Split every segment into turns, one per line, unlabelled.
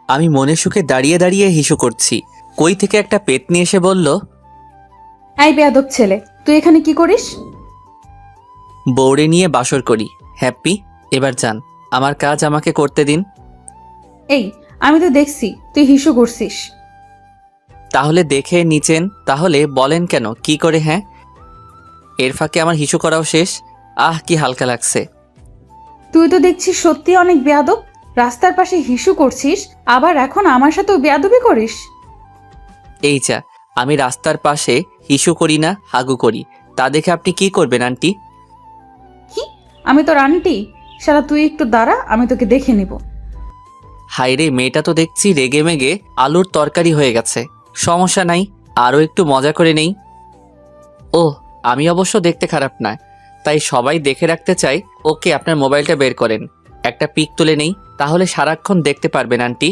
আমি মনে সুখে দাঁড়িয়ে দাঁড়িয়ে হিসু করছি, কই থেকে একটা পেতনি এসে বলল,
এই বেয়াদব ছেলে, তুই এখানে কি করিস?
বউরে নিয়ে বাসর করি। হ্যাপি, এবার যান, আমার কাজ আমাকে করতে দিন।
এই, আমি তো দেখছি তুই হিসু করছিস।
তাহলে দেখে নিচেন, তাহলে বলেন কেন কি করে? হ্যাঁ, এর ফাঁকে আমার হিসু করাও শেষ। আহ, কি হালকা লাগছে।
তুই তো দেখছিস সত্যি অনেক বেয়াদব। রাস্তার পাশে হিসু করছিস, আবার এখন আমার সাথেও বেয়াদবি করিস।
এই যা, আমি রাস্তার পাশে হিসু করি না, হাগু করি। তা দেখে আপনি কি করবেন আন্টি?
কি? আমি তোর আন্টি? শালা তুই একটু দাঁড়া, আমি তোকে দেখে নিব।
হাইরে, মেয়েটা তো দেখছি রেগে মেগে আলুর তরকারি হয়ে গেছে। সমস্যা নাই, আরও একটু মজা করে নেই। ও, আমি অবশ্য দেখতে খারাপ না, তাই সবাই দেখে রাখতে চাই। ওকে, আপনার মোবাইলটা বের করেন, একটা পিক তুলে নেই, তাহলে সারাক্ষণ দেখতে পারবেন আন্টি।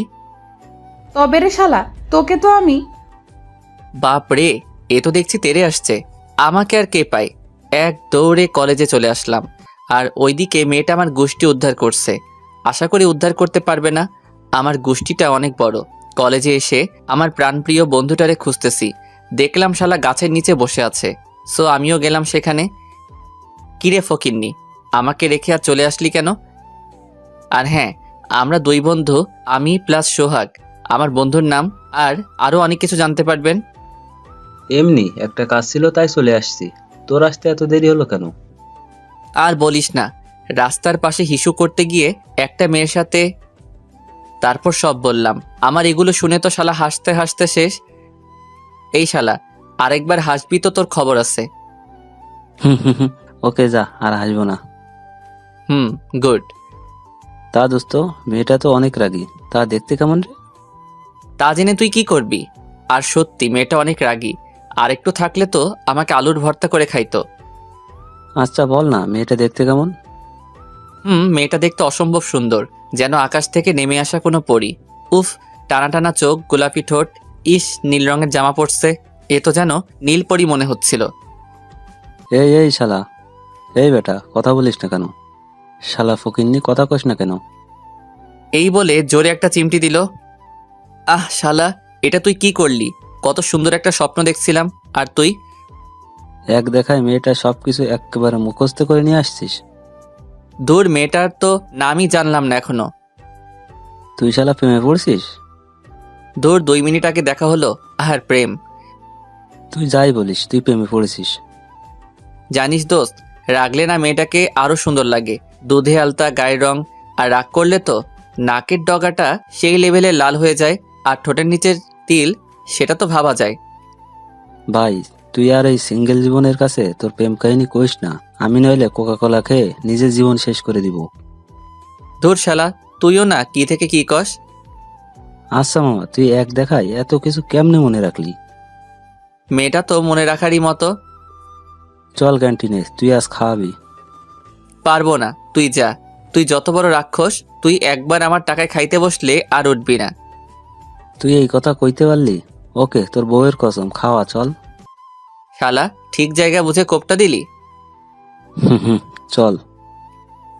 তবে রে শালা, তোকে তো আমি।
বাপ রে, এ তো দেখছি তেরে আসছে। আমাকে আর কে পায়? এক দৌড়ে কলেজে চলে আসলাম, আর ওইদিকে মেয়েটা আমার গোষ্ঠী উদ্ধার করছে। আশা করি উদ্ধার করতে পারবে না, আমার গোষ্ঠীটা অনেক বড়। কলেজে এসে আমার প্রাণপ্রিয় বন্ধুটারে খুঁজতেছি, দেখলাম শালা গাছের নিচে বসে আছে। সো আমিও গেলাম সেখানে। কিরে ফকিন্নি, আমাকে রেখে আর চলে আসলি কেন? আর হ্যাঁ, আমরা দুই বন্ধু, আমি প্লাস সোহাগ, আমার বন্ধুর নাম। আর আরও অনেক কিছু জানতে পারবেন।
এমনি একটা কাজ ছিল তাই চলে আসছি। তোর আসতে এত দেরি হলো কেন?
আর বলিস না, রাস্তার পাশে হিসু করতে গিয়ে একটা মেয়ের সাথে। তারপর সব বললাম। আমার এগুলো শুনে তো শালা হাসতে হাসতে শেষ। এই শালা, আরেকবার হাসবি তো তোর খবর আছে।
ওকে যা, আর হাসবো না।
গুড।
তা দোস্ত, মেয়েটা তো অনেক রাগী, তা দেখতে কেমন রে?
তা জেনে তুই কি করবি? আর সত্যি মেয়েটা অনেক রাগী, আর একটু থাকলে তো আমাকে আলুর ভর্তা করে খাইতো।
আচ্ছা বল না, মেয়েটা দেখতে কেমন?
মেয়েটা দেখতে অসম্ভব সুন্দর, যেন আকাশ থেকে নেমে আসা কোনো পরী। উফ, টানা টানা চোখ, গোলাপি ঠোঁট, ইস নীল রঙের জামা পরছে, এ তো যেন নীল পরী মনে হচ্ছিল।
এই এই শালা, এই বেটা, কথা বলিস না কেন? শালা ফকিন্নি, কথা কস না কেন?
এই বলে জোরে একটা চিমটি দিল। আহ শালা, এটা তুই কি করলি? কত সুন্দর একটা স্বপ্ন দেখছিলাম, আর তুই?
এক দেখায় মেয়েটা সবকিছু একেবারে মুখস্থ করে নিয়ে আসছিস।
দূর, মেয়েটার তো নামই জানলাম না এখনো।
তুই শালা প্রেমে পড়ছিস?
দূর, 2 মিনিট আগে দেখা হলো, আর প্রেম?
তুই যাই বলিস, তুই প্রেমে পড়েছিস।
জানিস দোস্ত, রাগলে না মেয়েটাকে আরো সুন্দর লাগে। দুধে আলতা গায়ের রং, আর রাগ করলে তো নাকের ডগাটা সেই লেভেলে লাল হয়ে যায়, আর ঠোঁটের নিচের তিল, সেটা তো ভাবা যায়।
ভাই, তুই আর এই সিঙ্গেল জীবনের কাছে তোর প্রেম কাহিনী কইস না। আমি নইলে কোকা কোলা খেয়ে নিজের জীবন শেষ করে দিব।
ধুর শালা, তুইও না কি থেকে কি কস।
আচ্ছা মামা, তুই এক দেখায় এত কিছু কেমনে মনে রাখলি?
মেয়েটা তো মনে রাখারই মতো।
চল ক্যান্টিনে, তুই আজ খাওয়াবি।
পারবো না, তুই যা। তুই যত বড় রাক্ষস, তুই একবার আমার টাকায় খাইতে বসলে আর উঠবি না।
তুই এই কথা কইতে পারলি? ওকে, তোর বউয়ের কসম, খাওয়া চল।
শালা, ঠিক জায়গা বুঝে কোপটা দিলি।
হুম, চল।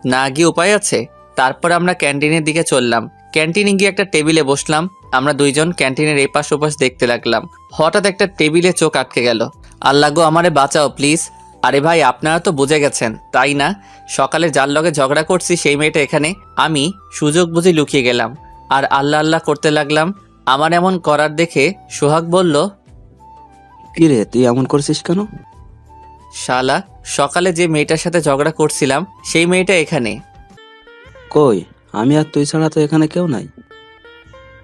না গিয়ে উপায় আছে? তারপর আমরা ক্যান্টিনের দিকে চললাম। ক্যান্টিনে গিয়ে একটা টেবিলে বসলাম। আমরা দুইজন ক্যান্টিনের এপাশ ওপাশ দেখতে লাগলাম। হঠাৎ একটা টেবিলে চোখ আটকে গেল। আল্লাহ গো, আমারে বাঁচাও প্লিজ। আরে ভাই, আপনারা তো বুঝে গেছেন তাই না? সকালে যার লগে ঝগড়া করছি সেই মেয়েটা এখানে। আমি সুযোগ বুঝে লুকিয়ে গেলাম, আর আল্লাহ আল্লাহ করতে লাগলাম। আমার এমন করার দেখে সোহাগ বলল,
কি রে, তুই এমন করছিস কেন?
শালা, সকালে যে মেয়েটার সাথে ঝগড়া করছিলাম সেই মেয়েটা এখানে।
কই, আমি আর তুই ছাড়া তো এখানে কেউ নাই।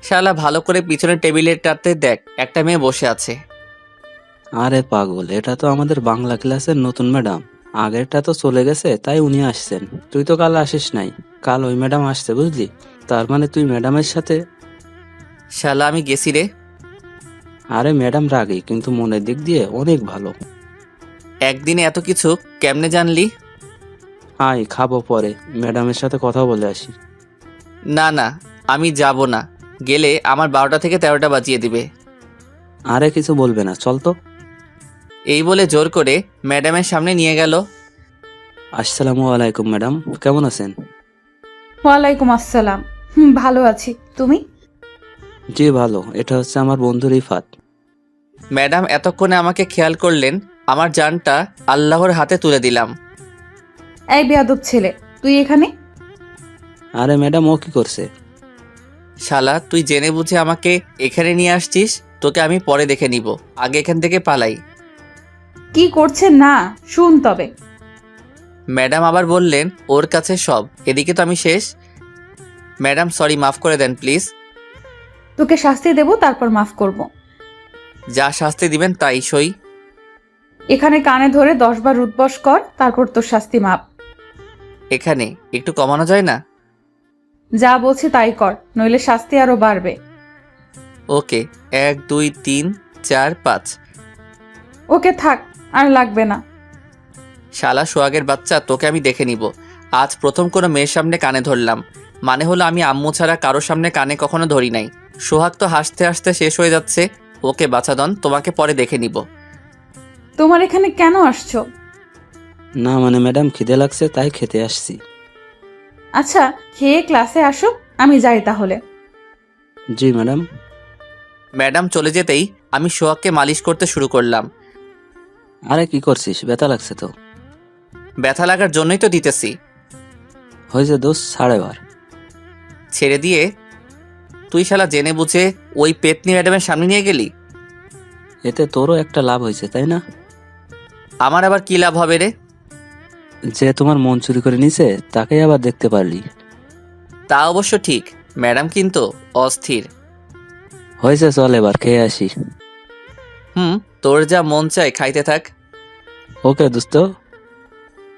শালা, ভালো করে পিছনের টেবিলেরটাতে দেখ, একটা মেয়ে বসে আছে।
আরে পাগল, এটা তো আমাদের বাংলা ক্লাসের নতুন ম্যাডাম। আগেরটা তো চলে গেছে, তাই উনি আসছেন। তুই তো কাল আসিস নাই, কাল ওই ম্যাডাম আসছে, বুঝলি? তার মানে তুই ম্যাডামের সাথে।
শালা, আমি গেছি রে।
আরে ম্যাডাম রাগী, কিন্তু মনের দিক দিয়ে অনেক ভালো।
একদিনে এত কিছু কেমনে জানলি?
আয়, খাবো পরে, ম্যাডামের সাথে কথা বলে আসি।
না না, আমি যাব না। গেলে আমার 12টা থেকে 13টা বাজিয়ে দিবে।
আরে কিছু বলবে না, চল তো।
এই বলে জোর করে ম্যাডামের সামনে নিয়ে গেল।
আসসালামু আলাইকুম ম্যাডাম, কেমন আছেন?
ওয়ালাইকুম আসসালাম। ভালো আছি, তুমি?
জি ভালো, এটা হচ্ছে আমার বন্ধু রিফাত।
ম্যাডাম এতক্ষণে আমাকে খেয়াল করলেন, আমার জানটা আল্লাহর হাতে তুলে দিলাম।
এই বেয়াদব ছেলে, তুই এখানে?
আরে ম্যাডাম, ও কি করছে?
শালা, তুই জেনে বুঝে আমাকে এখানে নিয়ে আসছিস? তোকে আমি পরে দেখে নিব, আগে এখান থেকে পালাই।
কি করছে না শুন তবে।
ম্যাডাম আবার বললেন, ওর কাছে সব, এদিকে তো আমি শেষ। ম্যাডাম সরি, মাফ করে দেন প্লিজ।
তোকে শাস্তি দেব, তারপর মাফ করব।
যা শাস্তি দিবেন তাই সই।
এখানে কানে ধরে 10 বার উঠবস কর, তারপর তোর শাস্তি মাপ।
এখানে একটু কমানো যায় না?
যা বলছি তাই কর, নইলে শাস্তি আরো বাড়বে।
ওকে, 1 2 3 4 5।
ওকে থাক, আর লাগবে না।
শালা সোহাগের বাচ্চা, তোকে আমি দেখে নিব। আজ প্রথম কোনো মেয়ের সামনে কানে ধরলাম, মানে হলো আমি আম্মু ছাড়া কারোর সামনে কানে কখনো ধরি নাই। সোহাগ তো হাসতে হাসতে শেষ হয়ে যাচ্ছে। ওকে বাছাদন, তোমাকে পরে দেখে নিব।
তোমার এখানে কেন আসছো?
না মানে ম্যাডাম, খিদে লাগছে তাই খেতে আসছি।
আচ্ছা, খেয়ে ক্লাসে আসো, আমি যাই তাহলে।
জি ম্যাডাম।
ম্যাডাম চলে যেতেই আমি সোহাগকে মালিশ করতে শুরু করলাম।
আরে কি করছিস? ব্যথা লাগছে তো।
ব্যথা লাগার জন্যই তো দিতেছি।
হয়েছে দোষ, ছাড় এবার।
ছেড়ে দিয়ে তুই শালা জেনে বুঝে ওই পেতনি ম্যাডামের সামনে নিয়ে গেলি।
এতে তোরও একটা লাভ হয়েছে, তাই না?
আমার আবার কি লাভ হবে রে?
যে তোমার মন চুরি করে নিছে তাকেই আবার দেখতে পারলি।
তা অবশ্য ঠিক, ম্যাডাম কিন্তু অস্থির।
হয়েছে, চল এবার খেয়ে আসি।
তোর যা মন চায় খাইতে থাক।
ওকে দোস্ত।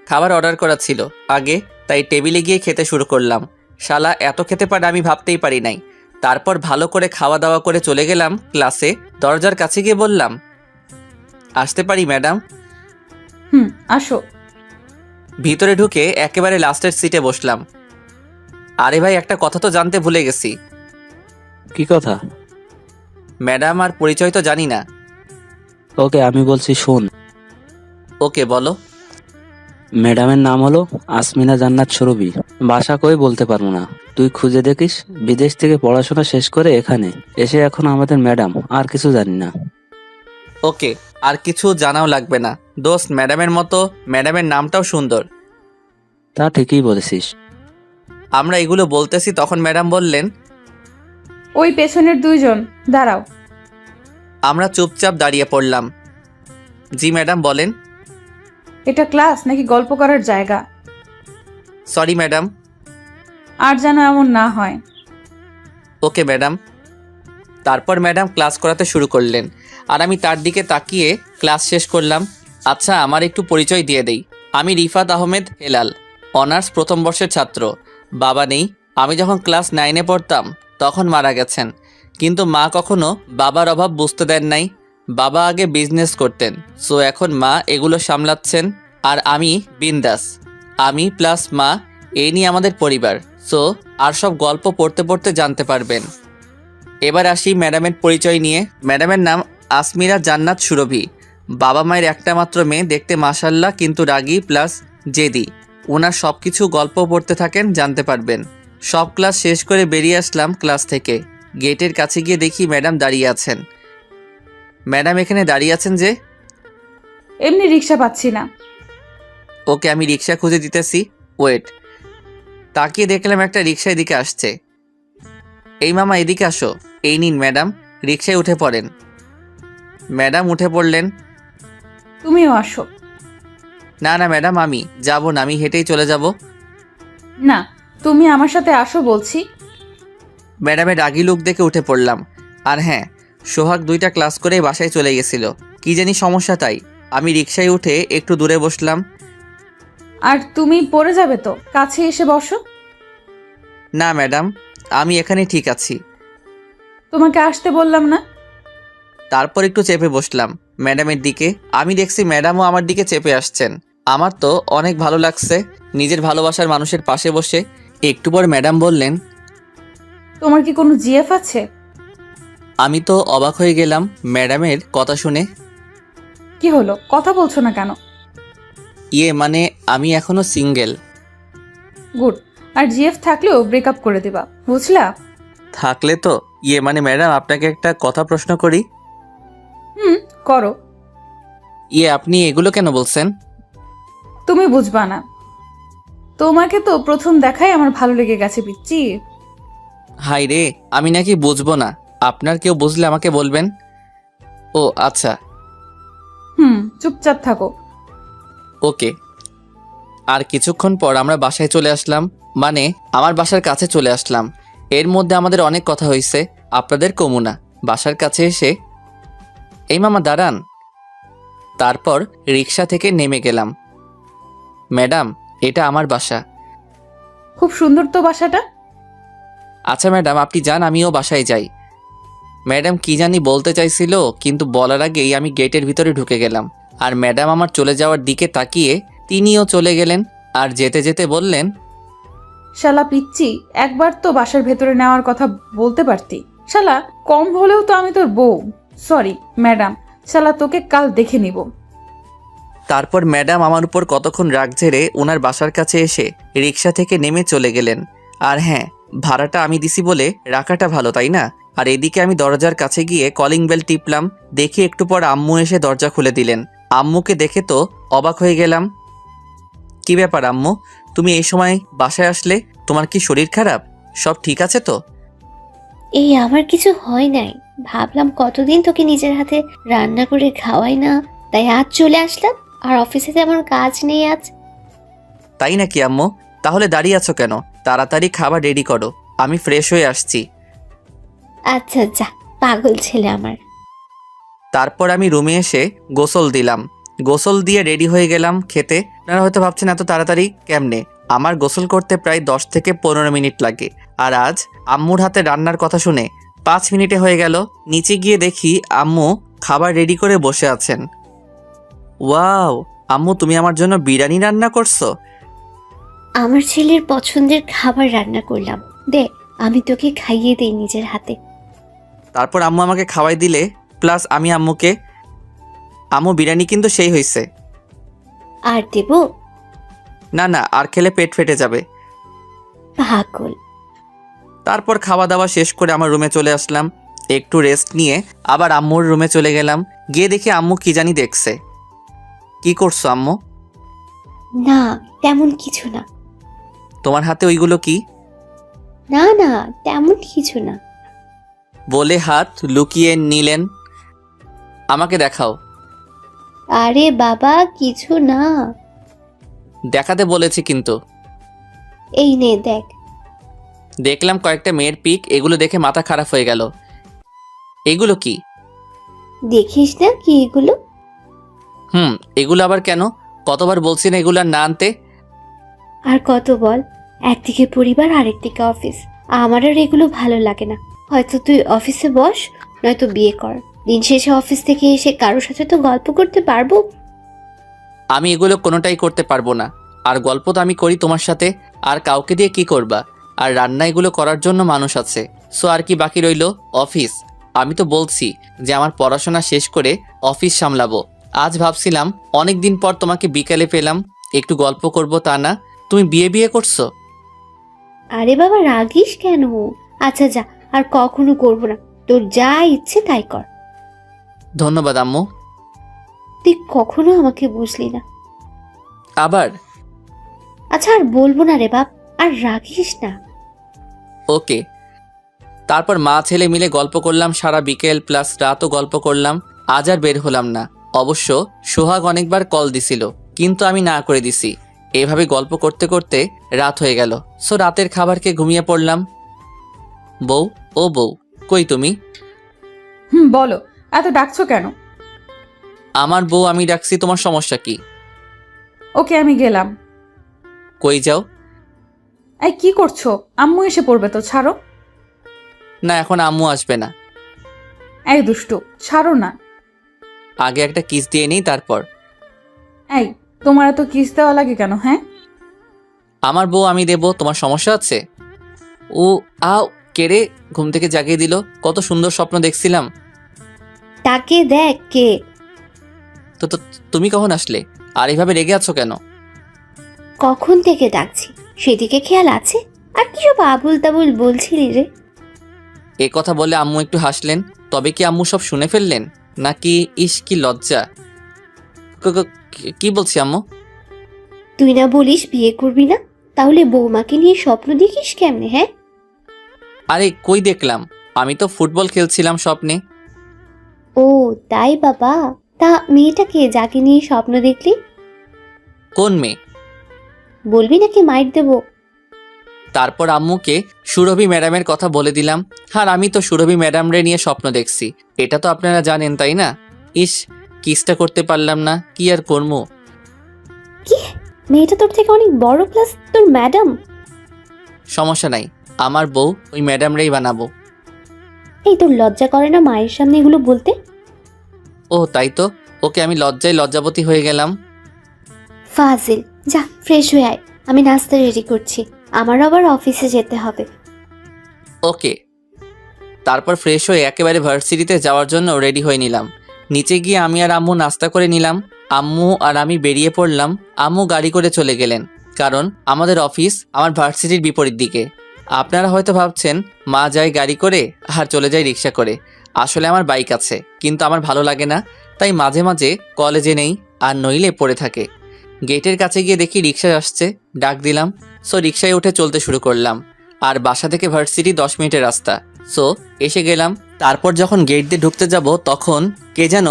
খাবার অর্ডার করা ছিল আগে, তাই টেবিলে গিয়ে খেতে শুরু করলাম। শালা এত খেতে পারে আমি ভাবতেই পারি নাই। তারপর ভালো করে খাওয়া দাওয়া করে চলে গেলাম ক্লাসে। দরজার কাছে গিয়ে বললাম, আসতে পারি ম্যাডাম?
আসো।
ভিতরে ঢুকে একেবারে লাস্টের সিটে বসলাম। আরে ভাই, একটা কথা তো জানতে ভুলে গেছি।
কি কথা?
ম্যাডাম আর পরিচয় তো জানি না।
ওকে আমি বলছি, শোন।
ওকে বলো।
ম্যাডামের নাম হলো আসমিনা জান্নাত সুরভি। বাসা কই বলতে পারবো না, তুই খুঁজে দেখিস। বিদেশ থেকে পড়াশোনা শেষ করে এখানে এসে এখন আমাদের ম্যাডাম, আর কিছু জানি না।
ওকে, আর কিছু জানাও লাগবে না দোস্ত। ম্যাডামের মতো ম্যাডামের নামটাও সুন্দর।
তা ঠিকই বলেছিস।
আমরা এগুলো বলতেছি তখন ম্যাডাম বললেন,
ওই পেছনের 2 জন দাঁড়াও।
আমরা চুপচাপ দাঁড়িয়ে পড়লাম। জি ম্যাডাম বলেন।
এটা ক্লাস নাকি গল্প করার জায়গা?
Sorry madam.
আর যেন এমন না হয়।
Okay madam. তারপর ম্যাডাম ক্লাস করাতে শুরু করলেন, আর আমি তার দিকে তাকিয়ে ক্লাস শেষ করলাম। আচ্ছা, আমার একটু পরিচয় দিয়ে দেই। আমি রিফাত আহমেদ হেলাল, অনার্স প্রথম বর্ষের ছাত্র। বাবা নেই। আমি যখন ক্লাস 9-এ পড়তাম তখন মারা গেছেন, কিন্তু মা কখনো বাবার অভাব বুঝতে দেন নাই। বাবা আগে বিজনেস করতেন, সো এখন মা এগুলো সামলাচ্ছেন, আর আমি বিন্দাস। আমি প্লাস মা, এই নিয়ে আমাদের পরিবার। সো আর সব গল্প পড়তে পড়তে জানতে পারবেন। এবার আসি ম্যাডামের পরিচয় নিয়ে। ম্যাডামের নাম আসমিরা জান্নাত সুরভি। বাবা মায়ের একটা মাত্র মেয়ে, দেখতে মাশাল্লাহ কিন্তু রাগী প্লাস জেদি। ওনার সব কিছু গল্প পড়তে থাকেন, জানতে পারবেন। সব ক্লাস শেষ করে বেরিয়ে আসলাম ক্লাস থেকে। গেটের কাছে গিয়ে দেখি ম্যাডাম দাঁড়িয়ে আছেন। ম্যাডাম এখানে দাঁড়িয়ে আছেন যে?
এমনি রিক্সা পাচ্ছি না।
ওকে, আমি রিক্সা খুঁজে দিতেছি, ওয়েট। তাকিয়ে দেখলাম একটা রিক্সা এদিকে আসছে। এই মামা এদিকে আসো। এই নিন ম্যাডাম, রিক্সায় উঠে পড়েন। ম্যাডাম উঠে পড়লেন।
তুমিও আসো।
না না ম্যাডাম, আমি যাব না, আমি হেঁটেই চলে যাব।
না, তুমি আমার সাথে আসো বলছি।
ম্যাডামের রাগি লুক দেখে উঠে পড়লাম। আর হ্যাঁ, সোহাগ 2টা ক্লাস করে বাসায় চলে গেছিল, কি জানি সমস্যা, তাই আমি রিক্সায় উঠে একটু দূরে বসলাম।
আর তুমি পড়ে যাবে তো, কাছে এসে বসো।
না ম্যাডাম, আমি এখানে ঠিক আছি।
তোমাকে আসতে বললাম না?
তারপর একটু চেপে বসলাম ম্যাডামের দিকে। আমি দেখছি ম্যাডামও আমার দিকে চেপে আসছেন। আমার তো অনেক ভালো লাগছে নিজের ভালোবাসার মানুষের পাশে বসে। একটু পর ম্যাডাম বললেন,
তোমার কি কোনো জিএফ আছে?
আমি তো অবাক হয়ে গেলাম ম্যাডামের কথা শুনে।
কি হলো, কথা বলছো না কেন?
মানে আমি এখনো সিঙ্গেল।
গুড। আর জিএফ থাকলেও ব্রেকআপ করে দিবা, বুঝলা?
থাকলে তো মানে ম্যাডাম, আপনাকে একটা কথা প্রশ্ন করি।
হুম, করো।
আপনি এগুলো কেন বলছেন?
তুমি বুঝবা না। তোমাকে তো প্রথম দেখাই আমার ভালো লেগে গেছে পিচ্চি।
হাই রে, আমি নাকি বুঝবো না। আপনার কেউ বুঝলে আমাকে বলবেন। ও আচ্ছা,
চুপচাপ থাকো।
ওকে। আর কিছুক্ষণ পর আমরা বাসায় চলে আসলাম, মানে আমার বাসার কাছে চলে আসলাম। এর মধ্যে আমাদের অনেক কথা হয়েছে, আপনাদের কমুনা। বাসার কাছে এসে, এই মামা দাঁড়ান। তারপর রিক্সা থেকে নেমে গেলাম। ম্যাডাম, এটা আমার বাসা।
খুব সুন্দর তো বাসাটা।
আচ্ছা ম্যাডাম, আপনি যান, আমিও বাসায় যাই। ম্যাডাম কি জানি বলতে চাইছিল, কিন্তু বলার আগেই আমি গেটের ভিতরে ঢুকে গেলাম। আর ম্যাডাম আমার চলে যাওয়ার দিকে তাকিয়ে তিনিও চলে গেলেন। আর যেতে যেতে বললেন,
শালা পিচ্চি, একবার তো বাসার ভেতরে নেওয়ার কথা বলতে পারতি। শালা, কম হলেও তো আমি তোর বউ। সরি ম্যাডাম, শালা তোকে কাল দেখে নিব।
তারপর ম্যাডাম আমার উপর কতক্ষণ রাগ ঝেড়ে ওনার বাসার কাছে এসে রিক্সা থেকে নেমে চলে গেলেন। আর হ্যাঁ, ভাড়াটা আমি দিছি বলে রাখাটা ভালো, তাই না? আর এদিকে আমি দরজার কাছে গিয়ে কলিং বেল টিপলাম। দেখি একটু পর আম্মু এসে দরজা খুলে দিলেন। আম্মুকে দেখে তো অবাক হয়ে গেলাম। কি ব্যাপার আম্মু, তুমি এই সময় বাসায় আসলে? তোমার কি শরীর খারাপ? সব ঠিক আছে তো?
এই আমার কিছু হয় নাই, ভাবলাম কতদিন তোকে নিজের হাতে রান্না করে খাওয়াই না, তাই আজ চলে আসলাম। আর অফিসে তেমন কাজ নেই আজ।
তাই নাকি আম্মু? তাহলে দাঁড়িয়ে আছো কেন? তাড়াতাড়ি খাবার রেডি করো, আমি ফ্রেশ হয়ে আসছি।
আচ্ছা যা, পাগল ছেলে আমার।
তারপর আমি রুমে এসে গোসল দিলাম। গোসল দিয়ে রেডি হয়ে গেলাম খেতে। আপনারা হয়তো ভাবছেন এত তাড়াতাড়ি কেমনে? আমার গোসল করতে প্রায় 10 থেকে 15 মিনিট লাগে। আর আজ আম্মুর হাতে রান্নার কথা শুনে 5 মিনিটে হয়ে গেল। নিচে গিয়ে দেখি আম্মু খাবার রেডি করে বসে আছেন। ওয়াও, আম্মু তুমি আমার জন্য বিরিয়ানি রান্না করছো?
আমার ছেলের পছন্দের খাবার রান্না করলাম, দে আমি তোকে খাইয়ে দিই নিজের হাতে।
তারপর আম্মু আমাকে খাওয়াই দিলে, প্লাস আমি আম্মুকে। আম্মু বিরিয়ানি কিন্তু সেই হয়েছে।
আর দেব?
না না, আর খেলে পেট ফেটে যাবে।
পাগল।
তারপর খাওয়া দাওয়া শেষ করে আমার রুমে চলে আসলাম। একটু রেস্ট নিয়ে আবার আম্মুর রুমে চলে গেলাম। গিয়ে দেখি আম্মু কি জানি দেখছে। কি করছো আম্মু?
না, তেমন কিছু না।
তোমার হাতে ওইগুলো কি?
না না, তেমন কিছু না।
বলে হাত লুকিয়ে নিলেন। আমাকে দেখাও।
আরে বাবা, কিছু না।
দেখাতে বলেছি কিন্তু।
এই নে দেখ।
দেখলাম কয়েকটা মেয়ের পিক, এগুলো দেখে মাথা খারাপ হয়ে গেল। এগুলো কি?
দেখিস না কি এগুলো?
এগুলো আবার কেন? কতবার বলছি না এগুলো আর না আনতে?
আর কত বল, একদিকে পরিবার আরেকদিকে অফিস। আমার আর এগুলো ভালো লাগে না। হয়তো তুই অফিসে বস, নয়তো বিয়ে কর। দিন শেষে অফিস থেকে এসে কারোর সাথে তো গল্প করতে পারবো।
আমি এগুলো কোনোটাই করতে পারবো না। আর গল্প তো আমি করি তোমার সাথে, আর কাউকে দিয়ে কি করবা? আর রান্না এগুলো করার জন্য মানুষ আছে। সো আর কি বাকি রইলো? অফিস। আমি তো বলছি যে আমার পড়াশোনা শেষ করে অফিস সামলাবো। আজ ভাবছিলাম অনেক দিন পর তোমাকে বিকালে পেলাম, একটু গল্প করব, তা না, তুমি বিয়ে বিয়ে করছো।
আরে বাবা, রাগিস কেন? আচ্ছা যা, আর কখনো করবো না। তোর যা ইচ্ছে তাই কর।
ধন্যবাদ আম্মু।
তুই কখনো আমাকে বুঝলি না।
আবার?
আচ্ছা আর বলবো না রে বাপ, আর রাগিস না।
ওকে। তারপর মা ছেলে মিলে গল্প করলাম সারা বিকেল, প্লাস রাতও গল্প করলাম। আজ আর বের হলাম না। অবশ্য সোহাগ অনেকবার কল দিছিল, কিন্তু আমি না করে দিছি। এভাবে গল্প করতে করতে রাত হয়ে গেল। সো রাতের খাবার খেয়ে ঘুমিয়ে পড়লাম। বউ, ও বউ, কই তুমি?
বলো, এত ডাকছো কেন?
আমার বউ আমি ডাকছি, তোমার সমস্যা কি?
ওকে, আমি গেলাম।
কই যাও?
এই কি করছো? আম্মু এসে পড়বে তো, ছাড়ো।
না, এখন আম্মু আসবে না।
এই দুষ্টু, ছাড়ো না।
আগে একটা কিস দিয়ে নিই তারপর।
এই, তোমার এত কিস দেওয়া লাগে কেন? হ্যাঁ,
আমার বউ আমি দেব, তোমার সমস্যা আছে? ও আও, কেড়ে ঘুম থেকে জাগিয়ে দিল। কত সুন্দর স্বপ্ন দেখছিলাম।
তাকে দেখ কে।
তো তো তুমি কখন আসলে? আর এইভাবে রেগে আছো কেন?
কখন থেকে ডাকছি, সেদিকে খেয়াল আছে? আর কি সব আবুল তাবুল বলছিলি রে?
এ কথা বলে আম্মু একটু হাসলেন। তবে কি আম্মু সব শুনে ফেললেন নাকি? ইস কি লজ্জা। কি বলছি আম্মু?
তুই না বলিস বিয়ে করবি না, তাহলে বৌমাকে নিয়ে স্বপ্ন দেখিস কেমনে? হ্যাঁ,
আরে কই দেখলাম, আমি তো ফুটবল খেলছিলাম স্বপ্নে।
ও তাই বাবা। তা মেয়েটাকে যাকে নিয়ে স্বপ্ন দেখলি?
কোন মেয়ে?
বলবি নাকি মাইর দেবো?
তারপর আম্মুকে সুরভি ম্যাডামের কথা বলে দিলাম। আর আমি তো সুরভি ম্যাডামরে নিয়ে স্বপ্ন দেখছি, এটা তো আপনারা জানেন তাই না? ইস, কিসটা করতে পারলাম না, কি আর করবো।
কি, মেয়েটা তোর থেকে অনেক বড়, প্লাস তোর ম্যাডাম?
সমস্যা নাই, আমার বউ ওই ম্যাডামরেই বানাবো।
এই তোর লজ্জা করে না মায়ের সামনে এগুলো বলতে?
ও তাই তো, ওকে আমি লজ্জায় লজ্জাবতী হয়ে গেলাম।
ফাজিল, যা ফ্রেশ হয়ে আয়, আমি নাস্তা রেডি করছি, আমার আবার অফিসে যেতে হবে।
ওকে। তারপর ফ্রেশ হয়ে একেবারে ভার্সিটিতে যাওয়ার জন্য রেডি হয়ে নিলাম। নিচে গিয়ে আমি আর আম্মু নাস্তা করে নিলাম। আম্মু আর আমি বেরিয়ে পড়লাম। আম্মু গাড়ি করে চলে গেলেন, কারণ আমাদের অফিস আমার ভার্সিটির বিপরীত দিকে। আপনারা হয়তো ভাবছেন মা যায় গাড়ি করে আর চলে যায় রিক্সা করে। আসলে আমার বাইক আছে, কিন্তু আমার ভালো লাগে না, তাই মাঝে মাঝে কলেজে নেই, আর নইলে পড়ে থাকে। গেটের কাছে গিয়ে দেখি রিক্সা আসছে, ডাক দিলাম। সো রিক্সায় উঠে চলতে শুরু করলাম। আর বাসা থেকে ভার্সিটি 10 মিনিটের রাস্তা। সো এসে গেলাম। তারপর যখন গেট দিয়ে ঢুকতে যাব তখন কে যেন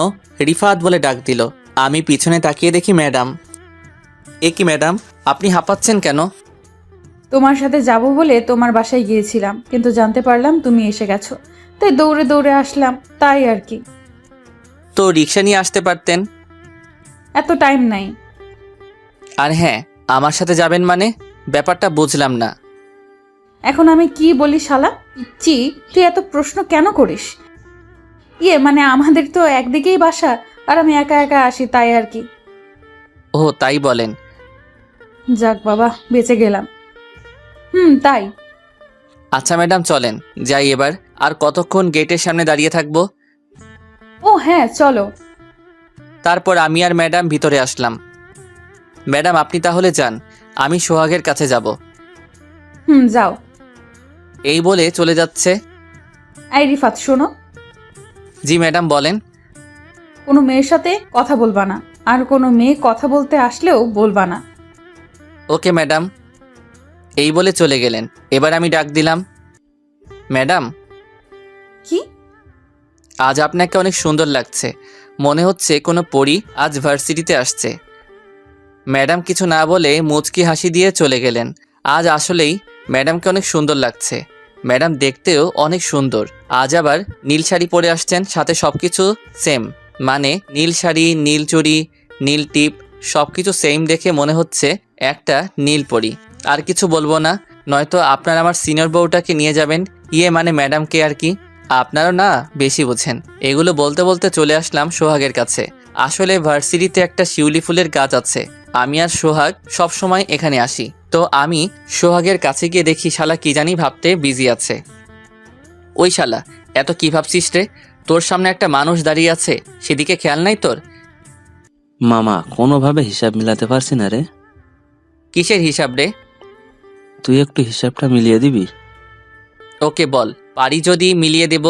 রিফাত বলে ডাক দিল। আমি পিছনে তাকিয়ে দেখি ম্যাডাম। এ কি ম্যাডাম, আপনি হাঁপাচ্ছেন কেন?
তোমার সাথে যাব বলে তোমার বাসায় গিয়েছিলাম, কিন্তু জানতে পারলাম তুমি এসে গেছো, তাই দৌড়ে দৌড়ে আসলাম, তাই আর কি।
তো রিক্সা নিয়ে আসতে পারতেন।
এত টাইম নাই।
আর হ্যাঁ, আমার সাথে যাবেন মানে? ব্যাপারটা বুঝলাম না।
এখন আমি কি বলি শালা পিচ্চি, তুই এত প্রশ্ন কেন করিস? মানে আমাদের তো একদিকেই বাসা, আর আমি একা একা আসি, তাই আর কি।
ও তাই বলেন।
যাক বাবা, বেঁচে গেলাম। তাই।
আচ্ছা ম্যাডাম চলেন যাই এবার। আর কতক্ষণ গেটের সামনে দাঁড়িয়ে থাকবো?
ও হ্যাঁ, চলো।
তারপর আমি আর ম্যাডাম ভিতরে আসলাম। ম্যাডাম আপনি তাহলে যান, আমি সোহাগের কাছে যাব।
যাও।
এই বলে চলে যাচ্ছে।
এই রিফাত শোনো,
জি ম্যাডাম বলেন।
কোনো মেয়ের সাথে কথা বলবা না, আর কোনো মেয়ে কথা বলতে আসলেও বলবা না।
Okay madam. এই বলে চলে গেলেন। এবার আমি ডাক দিলাম, ম্যাডাম
কি?
আজ আপনাকে অনেক সুন্দর লাগছে, মনে হচ্ছে কোনো পরী আজ ভার্সিটিতে আসছে। ম্যাডাম কিছু না বলে মুচকি হাসি দিয়ে চলে গেলেন। আজ আসলেই ম্যাডামকে অনেক সুন্দর লাগছে। ম্যাডাম দেখতেও অনেক সুন্দর। আজ আবার নীল শাড়ি পরে আসছেন, সাথে সব কিছু সেম, মানে নীল শাড়ি, নীল চুড়ি, নীল টিপ, সব কিছু সেম দেখে মনে হচ্ছে একটা নীল পরী। আর কিছু বলবো না, নয়তো আপনার আমার সিনিয়র বউটাকে নিয়ে যাবেন, মানে ম্যাডামকে আর কি। আপনারও না বেশি বোঝেন। এগুলো বলতে বলতে চলে আসলাম সোহাগের কাছে। আসলে ভার্সিটিতে একটা শিউলি ফুলের গাছ আছে, আমি আর সোহাগ সব সময় এখানে আসি। তো আমি সোহাগের কাছে গিয়ে দেখি শালা কি জানি ভাবতে বিজি আছে। ওই শালা, এত কি ভাবছিস রে? তোর সামনে একটা মানুষ দাঁড়িয়ে আছে, সেদিকে খেয়াল নাই তোর?
মামা কোনোভাবে হিসাব মিলাতে পারছি না রে।
কিসের হিসাব রে?
তুই একটু হিসাবটা মিলিয়ে দিবি?
ওকে বল, পারি যদি মিলিয়ে দেব।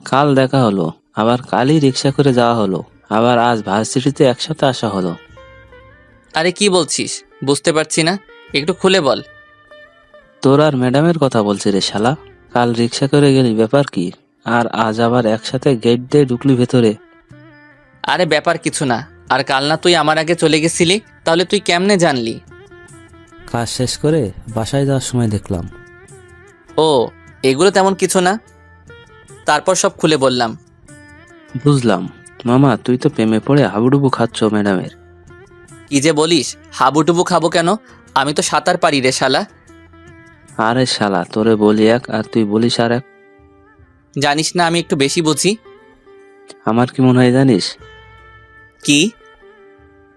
কাল দেখা হলো, আবার কালই রিক্সা করে যাওয়া হলো, আবার আজ ভার্সিটিতে একসাথে আসা হলো।
আরে কি বলছিস বুঝতে পারছি না, একটু খুলে বল।
তোর আর ম্যাডামের কথা বলছি রে শালা। কাল রিক্সা করে গেলি, ব্যাপার কি? আর আজ আবার একসাথে গেট দিয়ে ঢুকলি ভেতরে।
আরে ব্যাপার কিছু না। আর কাল না তুই আমার আগে চলে গেছিলি, তাহলে তুই কেমনে জানলি?
কাজ শেষ করে বাসায় যাওয়ার সময় দেখলাম।
ও, এগুলো তেমন কিছু না। তারপর সব খুলে বললাম।
বুঝলাম। মামা তুই তো প্রেমে পড়ে হাবুডুবু খাচ্ছ ম্যাডামের।
কি যে বলিস, হাবুডুবু খাবো কেন? আমি তো সাঁতার পারি রে শালা।
আরে শালা, তোরে বলি এক আর তুই বলিস আর এক।
জানিস না আমি একটু বেশি বুঝি।
আমার কি মনে হয় জানিস?
কি?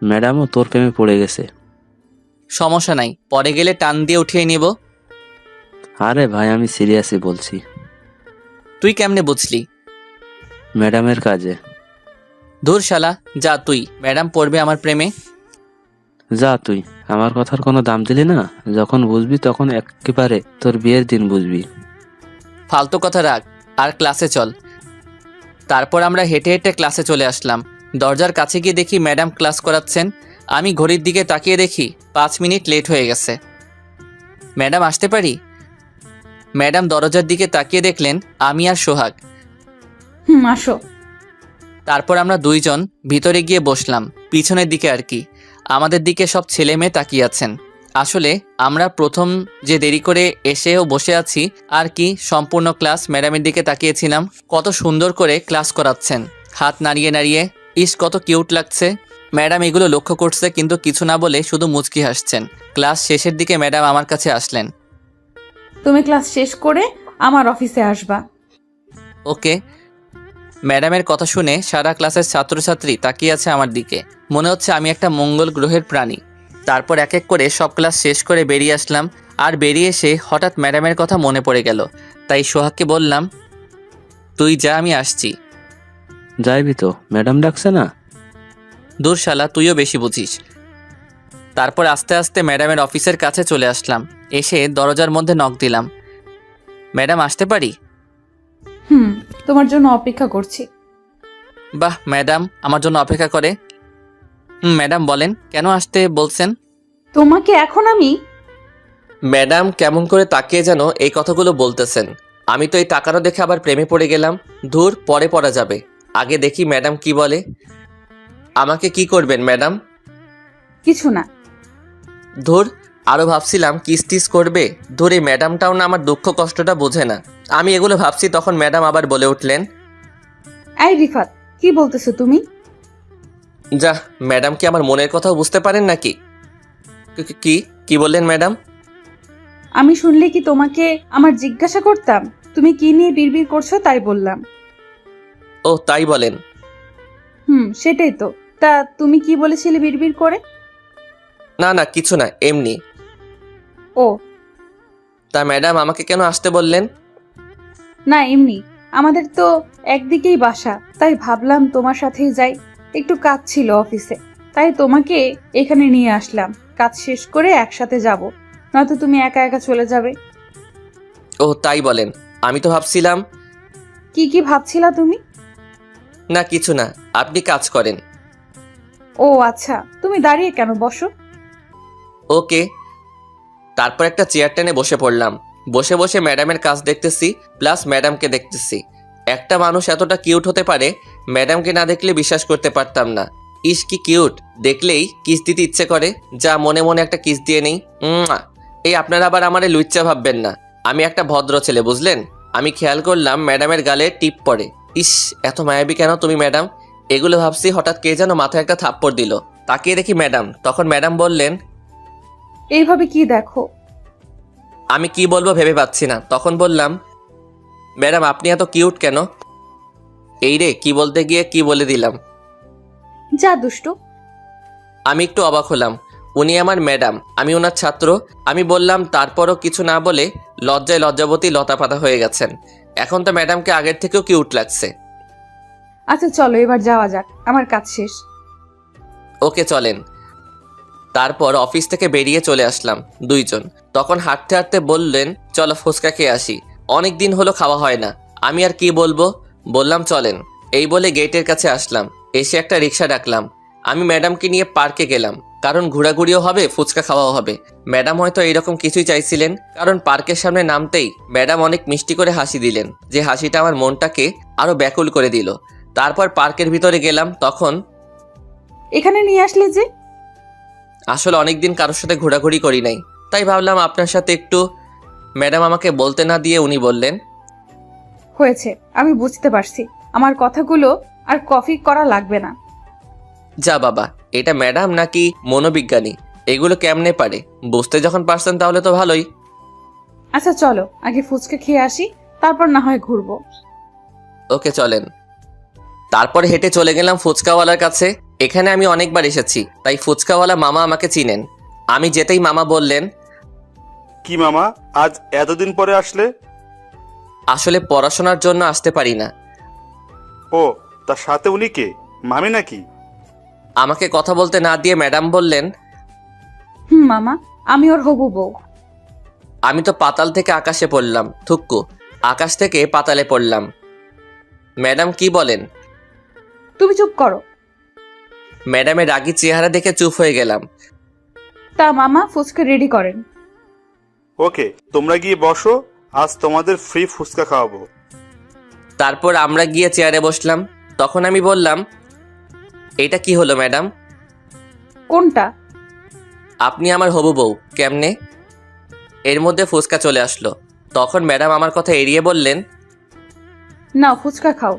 ম্যাডামও তোর প্রেমে পড়ে গেছে।
সমস্যা নাই, পরে গেলে টান দিয়ে উঠিয়ে নেব।
আরে ভাই আমি সিরিয়াসই বলছি।
তুই কেমনে বুঝলি?
ম্যাডামের কাজে।
ধুর শালা, যা তুই, ম্যাডাম পড়বে আমার প্রেমে।
যা তুই, আমার কথার কোনো দাম দিলি না। যখন বুঝবি তখন একেবারে তোর বিয়ের দিন বুঝবি।
ফালতু কথা রাখ আর ক্লাসে চল। তারপর আমরা হেঁটে হেঁটে ক্লাসে চলে আসলাম। দরজার কাছে গিয়ে দেখি ম্যাডাম ক্লাস করাচ্ছেন। আমি ঘড়ির দিকে তাকিয়ে দেখি 5 মিনিট লেট হয়ে গেছে। ম্যাডাম আসতে পারি? ম্যাডাম দরজার দিকে তাকিয়ে দেখলেন আমি আর সোহাগ।
আসো।
তারপর আমরা দুইজন ভিতরে গিয়ে বসলাম, পিছনের দিকে আর কি। আমাদের দিকে সব ছেলে মেয়ে তাকিয়ে আছেন। আসলে আমরা প্রথম যে দেরি করে এসেও বসে আছি আর কি, সম্পূর্ণ ক্লাস ম্যাডামের দিকে তাকিয়েছিলাম। কত সুন্দর করে ক্লাস করাচ্ছেন, হাত নাড়িয়ে নাড়িয়ে। ইস, কত কিউট লাগছে। ম্যাডাম এগুলো লক্ষ্য করছে কিন্তু কিছু না বলে শুধু মুচকি হাসছেন। ক্লাস শেষের দিকে ম্যাডাম আমার কাছে আসলেন।
তুমি ক্লাস শেষ করে আমার অফিসে আসবা।
ওকে। ম্যাডামের কথা শুনে সারা ক্লাসের ছাত্রছাত্রী তাকিয়ে আছে আমার দিকে। মনে হচ্ছে আমি একটা মঙ্গল গ্রহের প্রাণী। তারপর এক এক করে সব ক্লাস শেষ করে বেরিয়ে আসলাম। আর বেরিয়ে এসে হঠাৎ ম্যাডামের কথা মনে পড়ে গেল। তাই সোহাগকে বললাম, তুই যা, আমি আসছি।
যাইবি তো? ম্যাডাম ডাকছে না?
দূর শালা, তুইও বেশি বুঝিস। তারপর আস্তে আস্তে ম্যাডামের অফিসের কাছে চলে আসলাম। এসে দরজার মধ্যে নক দিলাম। ম্যাডাম আসতে পারি?
তোমার জন্য অপেক্ষা করছি।
বাহ, ম্যাডাম আমার জন্য অপেক্ষা করে। ম্যাডাম বলেন, কেন আসতে বলছেন?
তোমাকে এখন আমি
ম্যাডাম কেমন করে তাকিয়ে যেন এই কথাগুলো বলতেছেন। আমি তো এই টাকাটা দেখে আবার প্রেমে পড়ে গেলাম। ধুর, পরে পড়া যাবে, আগে দেখি ম্যাডাম কি বলে। আমাকে কি করবেন ম্যাডাম?
কিছু না।
ধুর, আরও ভাবছিলাম কিস টিস করবে। ধুর, এই ম্যাডামটাও না আমার দুঃখ কষ্টটা বোঝে না। আমি এগুলো ভাবছি, তখন ম্যাডাম আবার বলে উঠলেন,
এই রিফাত, কি বলতেছো তুমি?
যা, ম্যাডাম কি আমার মনের কথাও বুঝতে পারেন নাকি? কি কি বললেন ম্যাডাম?
আমি শুনলে কি তোমাকে আমার জিজ্ঞাসা করতাম? তুমি কি নিয়ে বিড়বিড় করছো তাই বললাম।
ও তাই বলেন?
সেটাই তো। তা তুমি কি বলেছিলে বিড়বিড় করে?
না না, কিছু না, এমনি।
ও
তা ম্যাডাম আমাকে কেন আসতে বললেন?
না, এমনি। আমাদের তো একদিকেই বাসা, তাই ভাবলাম তোমার সাথেই যাই। একটু কাজ ছিল অফিসে, তাই তোমাকে এখানে নিয়ে আসলাম। কাজ শেষ করে একসাথে যাব, নয়তো তুমি একা একা চলে যাবে।
ও তাই বলেন? আমি তো ভাবছিলাম।
কি কি ভাবছিলা তুমি?
না কিছু না, আপনি কাজ করেন।
ও আচ্ছা, তুমি দাঁড়িয়ে কেন, বসো।
ওকে। তারপর একটা চেয়ার টেনে বসে পড়লাম। বসে বসে ম্যাডামের কাজ দেখতেছি, প্লাস ম্যাডামকে দেখতেছি। একটা মানুষ এতটা কিউট হতে পারে, ম্যাডামকে না দেখলে বিশ্বাস করতে পারতাম না। ইস কি কিউট, দেখলেই কিস দিতে ইচ্ছে করে। যা, মনে মনে একটা কিস দিয়ে নেই। এই আপনারা আবার আমারে লুচ্চা ভাববেন না, আমি একটা ভদ্র ছেলে, বুঝলেন? আমি খেয়াল করলাম ম্যাডামের গালে টিপ পড়ে। ইস, এত মায়াবী কেন তুমি ম্যাডাম? এগুলো ভাবছি, হঠাৎ কে যেন মাথায় একটা থাপ্পড় দিল। তাকিয়ে দেখি ম্যাডাম। তখন ম্যাডাম বললেন,
এইভাবে কি দেখো?
আমি কি বলবো ভেবে পাচ্ছি না। তখন বললাম, ম্যাডাম আপনি এত কিউট কেন? এই রে, কি বলতে গিয়ে কি বলে দিলাম।
যা দুষ্টু।
আমি একটু অবাক হলাম। উনি আমার ম্যাডাম, আমি ওনার ছাত্র। আমি বললাম, তারপরও কিছু না বলে লজ্জায় লজ্জাবতী লতাপাতা হয়ে গেছেন। এখন তো ম্যাডামকে আগের থেকেও কিউট লাগছে।
আচ্ছা চলো এবার যাওয়া যাক, আমার কাজ শেষ।
ওকে চলেন। তারপর অফিস থেকে বেরিয়ে চলে আসলাম দুইজন। তখন হাঁটতে হাঁটতে বললেন, চলো ফুচকা খেয়ে আসি, অনেক দিন হলো খাওয়া হয় না। আমি আর কি বলবো, বললাম চলেন। এই বলে গেটের কাছে আসলাম। এসে একটা রিক্সা ডাকলাম। আমি ম্যাডামকে নিয়ে পার্কে গেলাম, কারণ ঘোরাঘুরিও হবে, ফুচকা খাওয়াও হবে। ম্যাডাম হয়তো এইরকম কিছুই চাইছিলেন, কারণ পার্কের সামনে নামতেই ম্যাডাম অনেক মিষ্টি করে হাসি দিলেন, যে হাসিটা আমার মনটাকে আরো ব্যাকুল করে দিল। তারপর পার্কের ভিতরে গেলাম। তখন
এখানে নিয়ে আসলে যে?
আসলে অনেকদিন কারোর সাথে ঘোরাঘুরি করি নাই, তাই ভাবলাম আপনার সাথে একটু। ম্যাডাম আমাকে বলতে না দিয়ে উনি বললেন,
হয়েছে, আমি বুঝতে পারছি। আমার কথাগুলো আর কপি করা লাগবে না।
যা বাবা, এটা ম্যাডাম নাকি মনোবিজ্ঞানী? এগুলো কেমনে পারে? বুঝতে যখন পারছেন তাহলে তো ভালোই।
আচ্ছা চলো আগে ফুচকা খেয়ে আসি, তারপর না হয় ঘুরবো।
ওকে চলেন। তারপর হেঁটে চলে গেলাম ফুচকাওয়ালার কাছে। এখানে আমি অনেকবার এসেছি, তাই ফুচকাওয়ালা মামা আমাকে চিনেন। আমি যেতেই মামা বললেন,
কি মামা, আজ এতদিন পরে আসলে?
আসলে পড়াশোনার জন্য আসতে পারি না।
ও, তার সাথে উনি কে? মামি নাকি?
আমাকে কথা বলতে না দিয়ে ম্যাডাম বললেন,
মামা, আমি ওর হবু বউ।
আমি তো পাতাল থেকে আকাশে পড়লাম। থুক্কু, আকাশ থেকে পাতালে পড়লাম। ম্যাডাম কি বলেন?
তুমি চুপ করো।
ম্যাডামের রাগী চেহারা দেখে চুপ হয়ে গেলাম।
তা মামা ফুচকা রেডি করেন।
ওকে, তোমরা গিয়ে বসো, আজ তোমাদের ফ্রি ফুচকা খাওয়াবো।
তারপর আমরা গিয়ে চেয়ারে বসলাম। তখন আমি বললাম, এটা কি হলো ম্যাডাম?
কোনটা?
আপনি আমার হবু বউ কেমনে? এর মধ্যে ফুচকা চলে আসলো। তখন ম্যাডাম আমার কথা এড়িয়ে বললেন,
নাও ফুচকা খাও।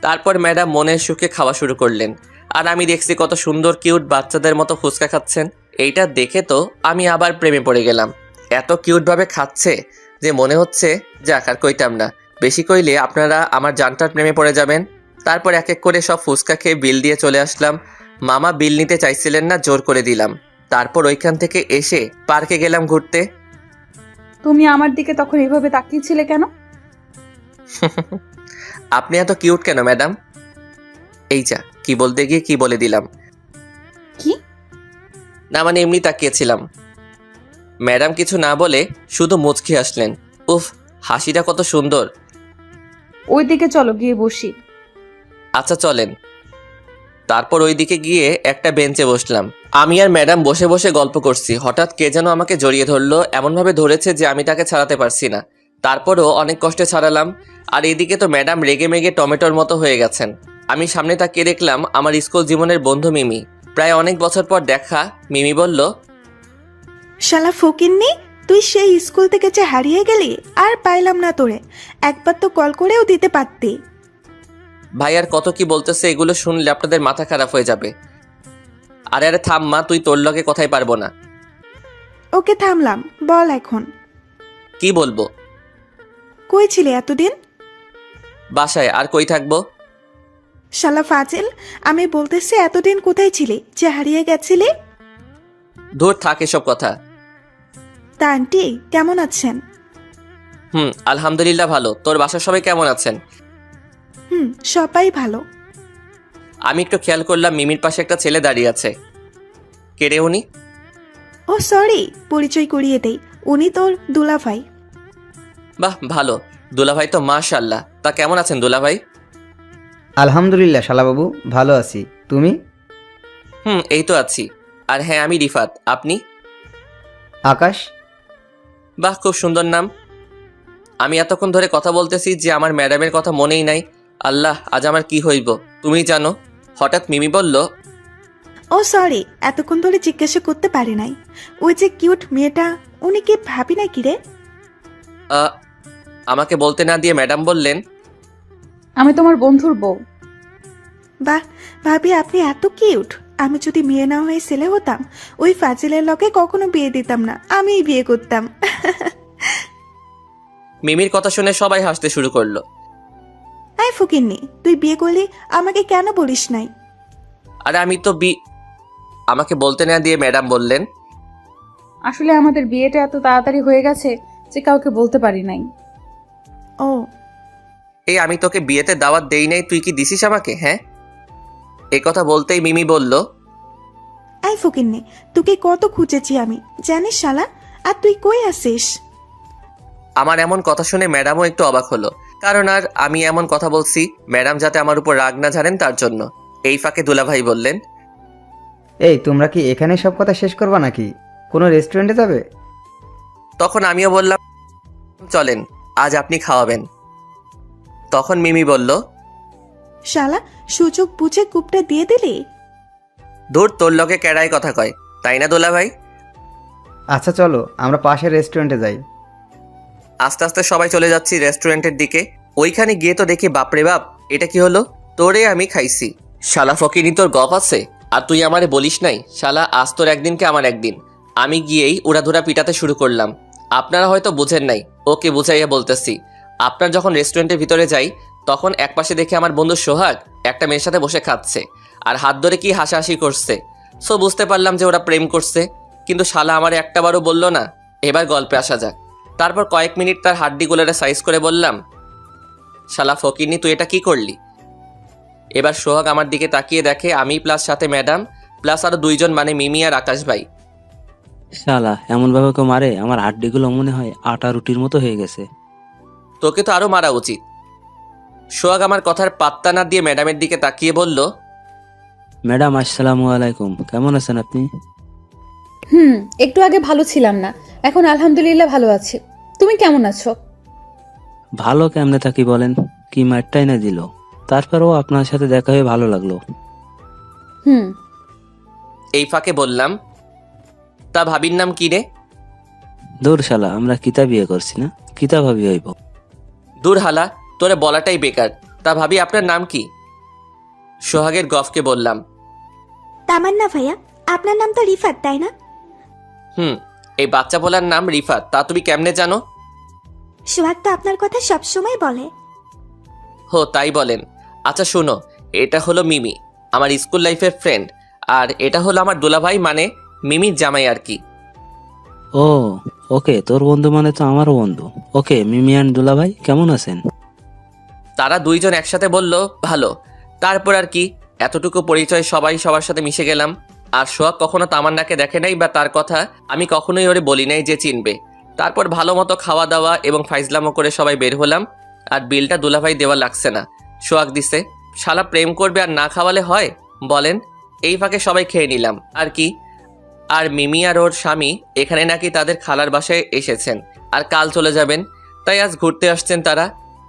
তারপর ম্যাডাম মনের সুখে খাওয়া শুরু করলেন। আর আমি দেখছি কত সুন্দর কিউট বাচ্চাদের মতো ফুচকা খাচ্ছেন। এইটা দেখে তো আমি আবার প্রেমে পড়ে গেলাম। এত কিউটভাবে খাচ্ছে যে মনে হচ্ছে যাক আর কইতাম না, বেশি কইলে আপনারা আমার জানটার প্রেমে পড়ে যাবেন। তারপর এক এক করে সব ফুচকা খেয়ে বিল দিয়ে চলে আসলাম। মামা বিল নিতে চাইছিলেন না, জোর করে দিলাম। তারপর ওইখান থেকে এসে পার্কে গেলাম ঘুরতে।
তুমি আমার দিকে তখন এভাবে তাকিয়েছিলে কেন?
আপনি এত কিউট কেন ম্যাডাম? এই যা, কি বলতে গিয়ে কি বলে দিলাম।
কি?
না মানে এমনি তাকিয়েছিলাম। ম্যাডাম কিছু না বলে শুধু মুচকি হাসলেন। উফ, হাসিটা কত সুন্দর।
ওই দিকে চলো, গিয়ে বসি।
আচ্ছা চলেন। তারপর ওইদিকে গিয়ে একটা বেঞ্চে বসলাম। আমি আর ম্যাডাম বসে বসে গল্প করছি। হঠাৎ কে যেন আমাকে জড়িয়ে ধরলো, এমনভাবে ধরেছে যে আমি তাকে ছাড়াতে পারছি না। তারপরও অনেক কষ্টে ছাড়ালাম। আর এদিকে তো ম্যাডাম রেগে মেগে টমেটোর মতো হয়ে গেছেন। আমি সামনে তাকিয়ে দেখলাম আমার স্কুল জীবনের বন্ধু মিমি। প্রায় অনেক বছর পর দেখা। মিমি বলল,
শালা ফকিন্নি, তুই সেই স্কুল থেকে যে হারিয়ে গেলি আর পাইলাম না তোরে। একবার তো কল করেও দিতে পারতি।
ভাই আর কত কি বলতেছে, এগুলো শুনলে আপনাদের মাথা খারাপ হয়ে যাবে। আরে আরে থাম মা, তুই তোর লগে কথাই পারবো না।
ওকে থামলাম, বল এখন।
কি বলবো?
কই ছিলি এতদিন?
বাসায়। আর কই থাকবো?
শালা ফাজিল, আমি বলতেছি এতদিন কোথায় ছিলি যে হারিয়ে গেছিলি?
দূর থাক এসব কথা।
তা আন্টি কেমন আছেন?
আলহামদুলিল্লাহ ভালো। তোর বাসার সবাই কেমন আছেন?
সবাই ভালো।
আমি একটু খেয়াল করলাম মিমির পাশে একটা ছেলে দাঁড়িয়ে আছে। কে রে উনি?
ও সরি, পরিচয় করিয়ে দেই, উনি তোর দুলাভাই।
বাহ ভালো। দুলাভাই তো মাশাআল্লাহ। তা কেমন আছেন দুলাভাই?
আলহামদুলিল্লাহ শালাবাবু, ভালো আছি। তুমি?
এই তো আছি। আর হ্যাঁ, আমি রিফাত। আপনি?
আকাশ।
বাহ, খুব সুন্দর নাম। আমি এতক্ষণ ধরে কথা বলতেছি যে আমার ম্যাডামের কথা মনেই নাই। আল্লাহ, আজ আমার কি হইব তুমি জানো। হঠাৎ মিমি বলল,
ও সরি, এতক্ষণ ধরে জিজ্ঞাসা করতে পারি নাই। ওই যে কিউট মেয়েটা, উনি কি ভাবি নাকি রে?
আমাকে বলতে না দিয়ে ম্যাডাম বললেন,
আমি তোমার বন্ধুর বউ।
বাহ, ভাবি আপনি এত কিউট। আমি যদি মেয়ে না হয়ে ছেলে হতাম, ওই ফাজিলের লগে কখনো বিয়ে দিতাম না, আমিই বিয়ে করতাম।
মিমির কথা শুনে সবাই হাসতে শুরু করলো।
আই ফকিন্নি, তুই বিয়ে করলি, আমাকে কেন বলিস নাই?
আরে আমি তো আমাকে বলতে না দিয়ে ম্যাডাম বললেন,
আসলে আমাদের বিয়েটা এত তাড়াতাড়ি হয়ে গেছে যে কাউকে বলতে পারি নাই।
ও
এই আমি তোকে বিয়েতে দাওয়াত দেই নাই, তুই কি দিছিস আমাকে? হ্যাঁ। এ কথা বলতেই মিমি বলল,
আই ফকিন্নি, তোকে কত খুঁজেছি আমি, জানিস শালা। আর তুই কই আসিস?
আমার এমন কথা শুনে ম্যাডামও একটু অবাক হলো। কারণ আর আমি এমন কথা বলছি ম্যাডাম যাতে আমার উপর রাগ না ঝাড়েন তার জন্য। এই ফাঁকে দুলাভাই বললেন,
এই তোমরা কি এখানে সব কথা শেষ করবা নাকি কোনো রেস্টুরেন্টে যাবে?
তখন আমিও বললাম, চলেন আজ আপনি খাওয়াবেন। তখন মিমি বলল,
শালা সুযোগ বুঝে কূপটা দিয়ে দিলি।
ধুর, তোর লগে কেড়াই কথা কয়, তাই না দুলাভাই?
আচ্ছা চলো আমরা পাশের রেস্টুরেন্টে যাই।
আস্তে আস্তে সবাই চলে যাচ্ছি রেস্টুরেন্টের দিকে। ওইখানে গিয়ে তো দেখি বাপরে বাপ, এটা কি হলো? তোরে আমি খাইছি। শালা ফকিনি, তোর গপ আছে? আর তুই আমারে বলিস নাই? শালা আজ তোর একদিনকে আমার একদিন। আমি গিয়েই উড়াধুরা পিটাতে শুরু করলাম। আপনারা হয়তো বুঝেন নাই, ওকে বুঝাইয়া বলতেছি। আপনার যখন রেস্টুরেন্টের ভিতরে যাই তখন একপাশে দেখে আমার বন্ধু সোহাগ একটা মেয়ের সাথে বসে খাচ্ছে আর হাত ধরে কি হাসাহাসি করছে। সো বুঝতে পারলাম যে ওরা প্রেম করছে। কিন্তু শালা আমারে একটাবারও বললো না। এবার গল্পে আসা যাক। তারপর কয়েক মিনিট তার হাড্ডিগুলোরে সাইজ করে বললাম, শালা ফকিরনি, তুই এটা কি করলি? এবার সোহাগ আমার দিকে তাকিয়ে দেখে আমি প্লাস সাথে ম্যাডাম প্লাস আরো দুইজন, মানে মিমি আর আকাশ ভাই।
শালা এমন ভাবে কেউ মারে, আমার হাড্ডিগুলো মনে হয় আটা রুটির মতো হয়ে গেছে।
তোকে তো আরো মারা উচিত। সোহাগ আমার কথার পাত্তা না দিয়ে ম্যাডামের দিকে তাকিয়ে বলল,
ম্যাডাম আসসালামু আলাইকুম, কেমন আছেন আপনি?
একটু আগে ভালো ছিলাম না, এখন আলহামদুলিল্লাহ ভালো আছি। তুমি কেমন আছো?
ভালো কেমনে থাকি বলেন, কি মারটাই না দিল। তারপরও আপনার সাথে দেখা হয়ে ভালো লাগলো।
হুম
এই ফাঁকে বললাম, তা ভাবির নাম কি রে?
দূর শালা, আমরা কিতা বিয়ে করছি না, কিতা ভাবি হইব।
দূর হালা, তোরে বলাটাই বেকার। তা ভাবি আপনার নাম কি? সোহাগের গফকে বললাম।
তামান্না ভাইয়া, আপনার নাম তো রিফাত, তাই না?
এই বাচ্চা বলার নাম রিফাত, তা তুমি কেমনে জানো?
সোহাগ তো আপনার কথা সবসময় বলে।
হো তাই বলেন। আচ্ছা শোনো, এটা হলো মিমি, আমার স্কুল লাইফের ফ্রেন্ড। আর এটা হলো আমার দুলাভাই, মানে মিমির জামাই আর কি।
ও ওকে, তোর বন্ধু মানে তো আমারও বন্ধু। ওকে, মিমি অ্যান্ড দুলা ভাই কেমন আছেন?
তারা দুইজন একসাথে বলল ভালো। তারপর আর কি, এতটুকু পরিচয়, সবাই সবার সাথে মিশে গেলাম। আর সোহাগ কখনো তামান্নাকে দেখে নাই, বা তার কথা আমি কখনোই ওরে বলি নাই যে চিনবে। তারপর ভালো মতো খাওয়া দাওয়া এবং ফাইজলামো করে সবাই বের হলাম। আর বিলটা দুলাভাই দেওয়া লাগছে না, সোহাগ দিছে। শালা প্রেম করবে আর না খাওয়ালে হয় বলেন? এই ফাঁকে সবাই খেয়ে নিলাম আর কি। আর মিমি আর ওর স্বামী এখানে নাকি তাদের খালার বাসায় এসেছেন, আর কাল চলে যাবেন। তাই আজ ঘুরতে আসছেন তারা।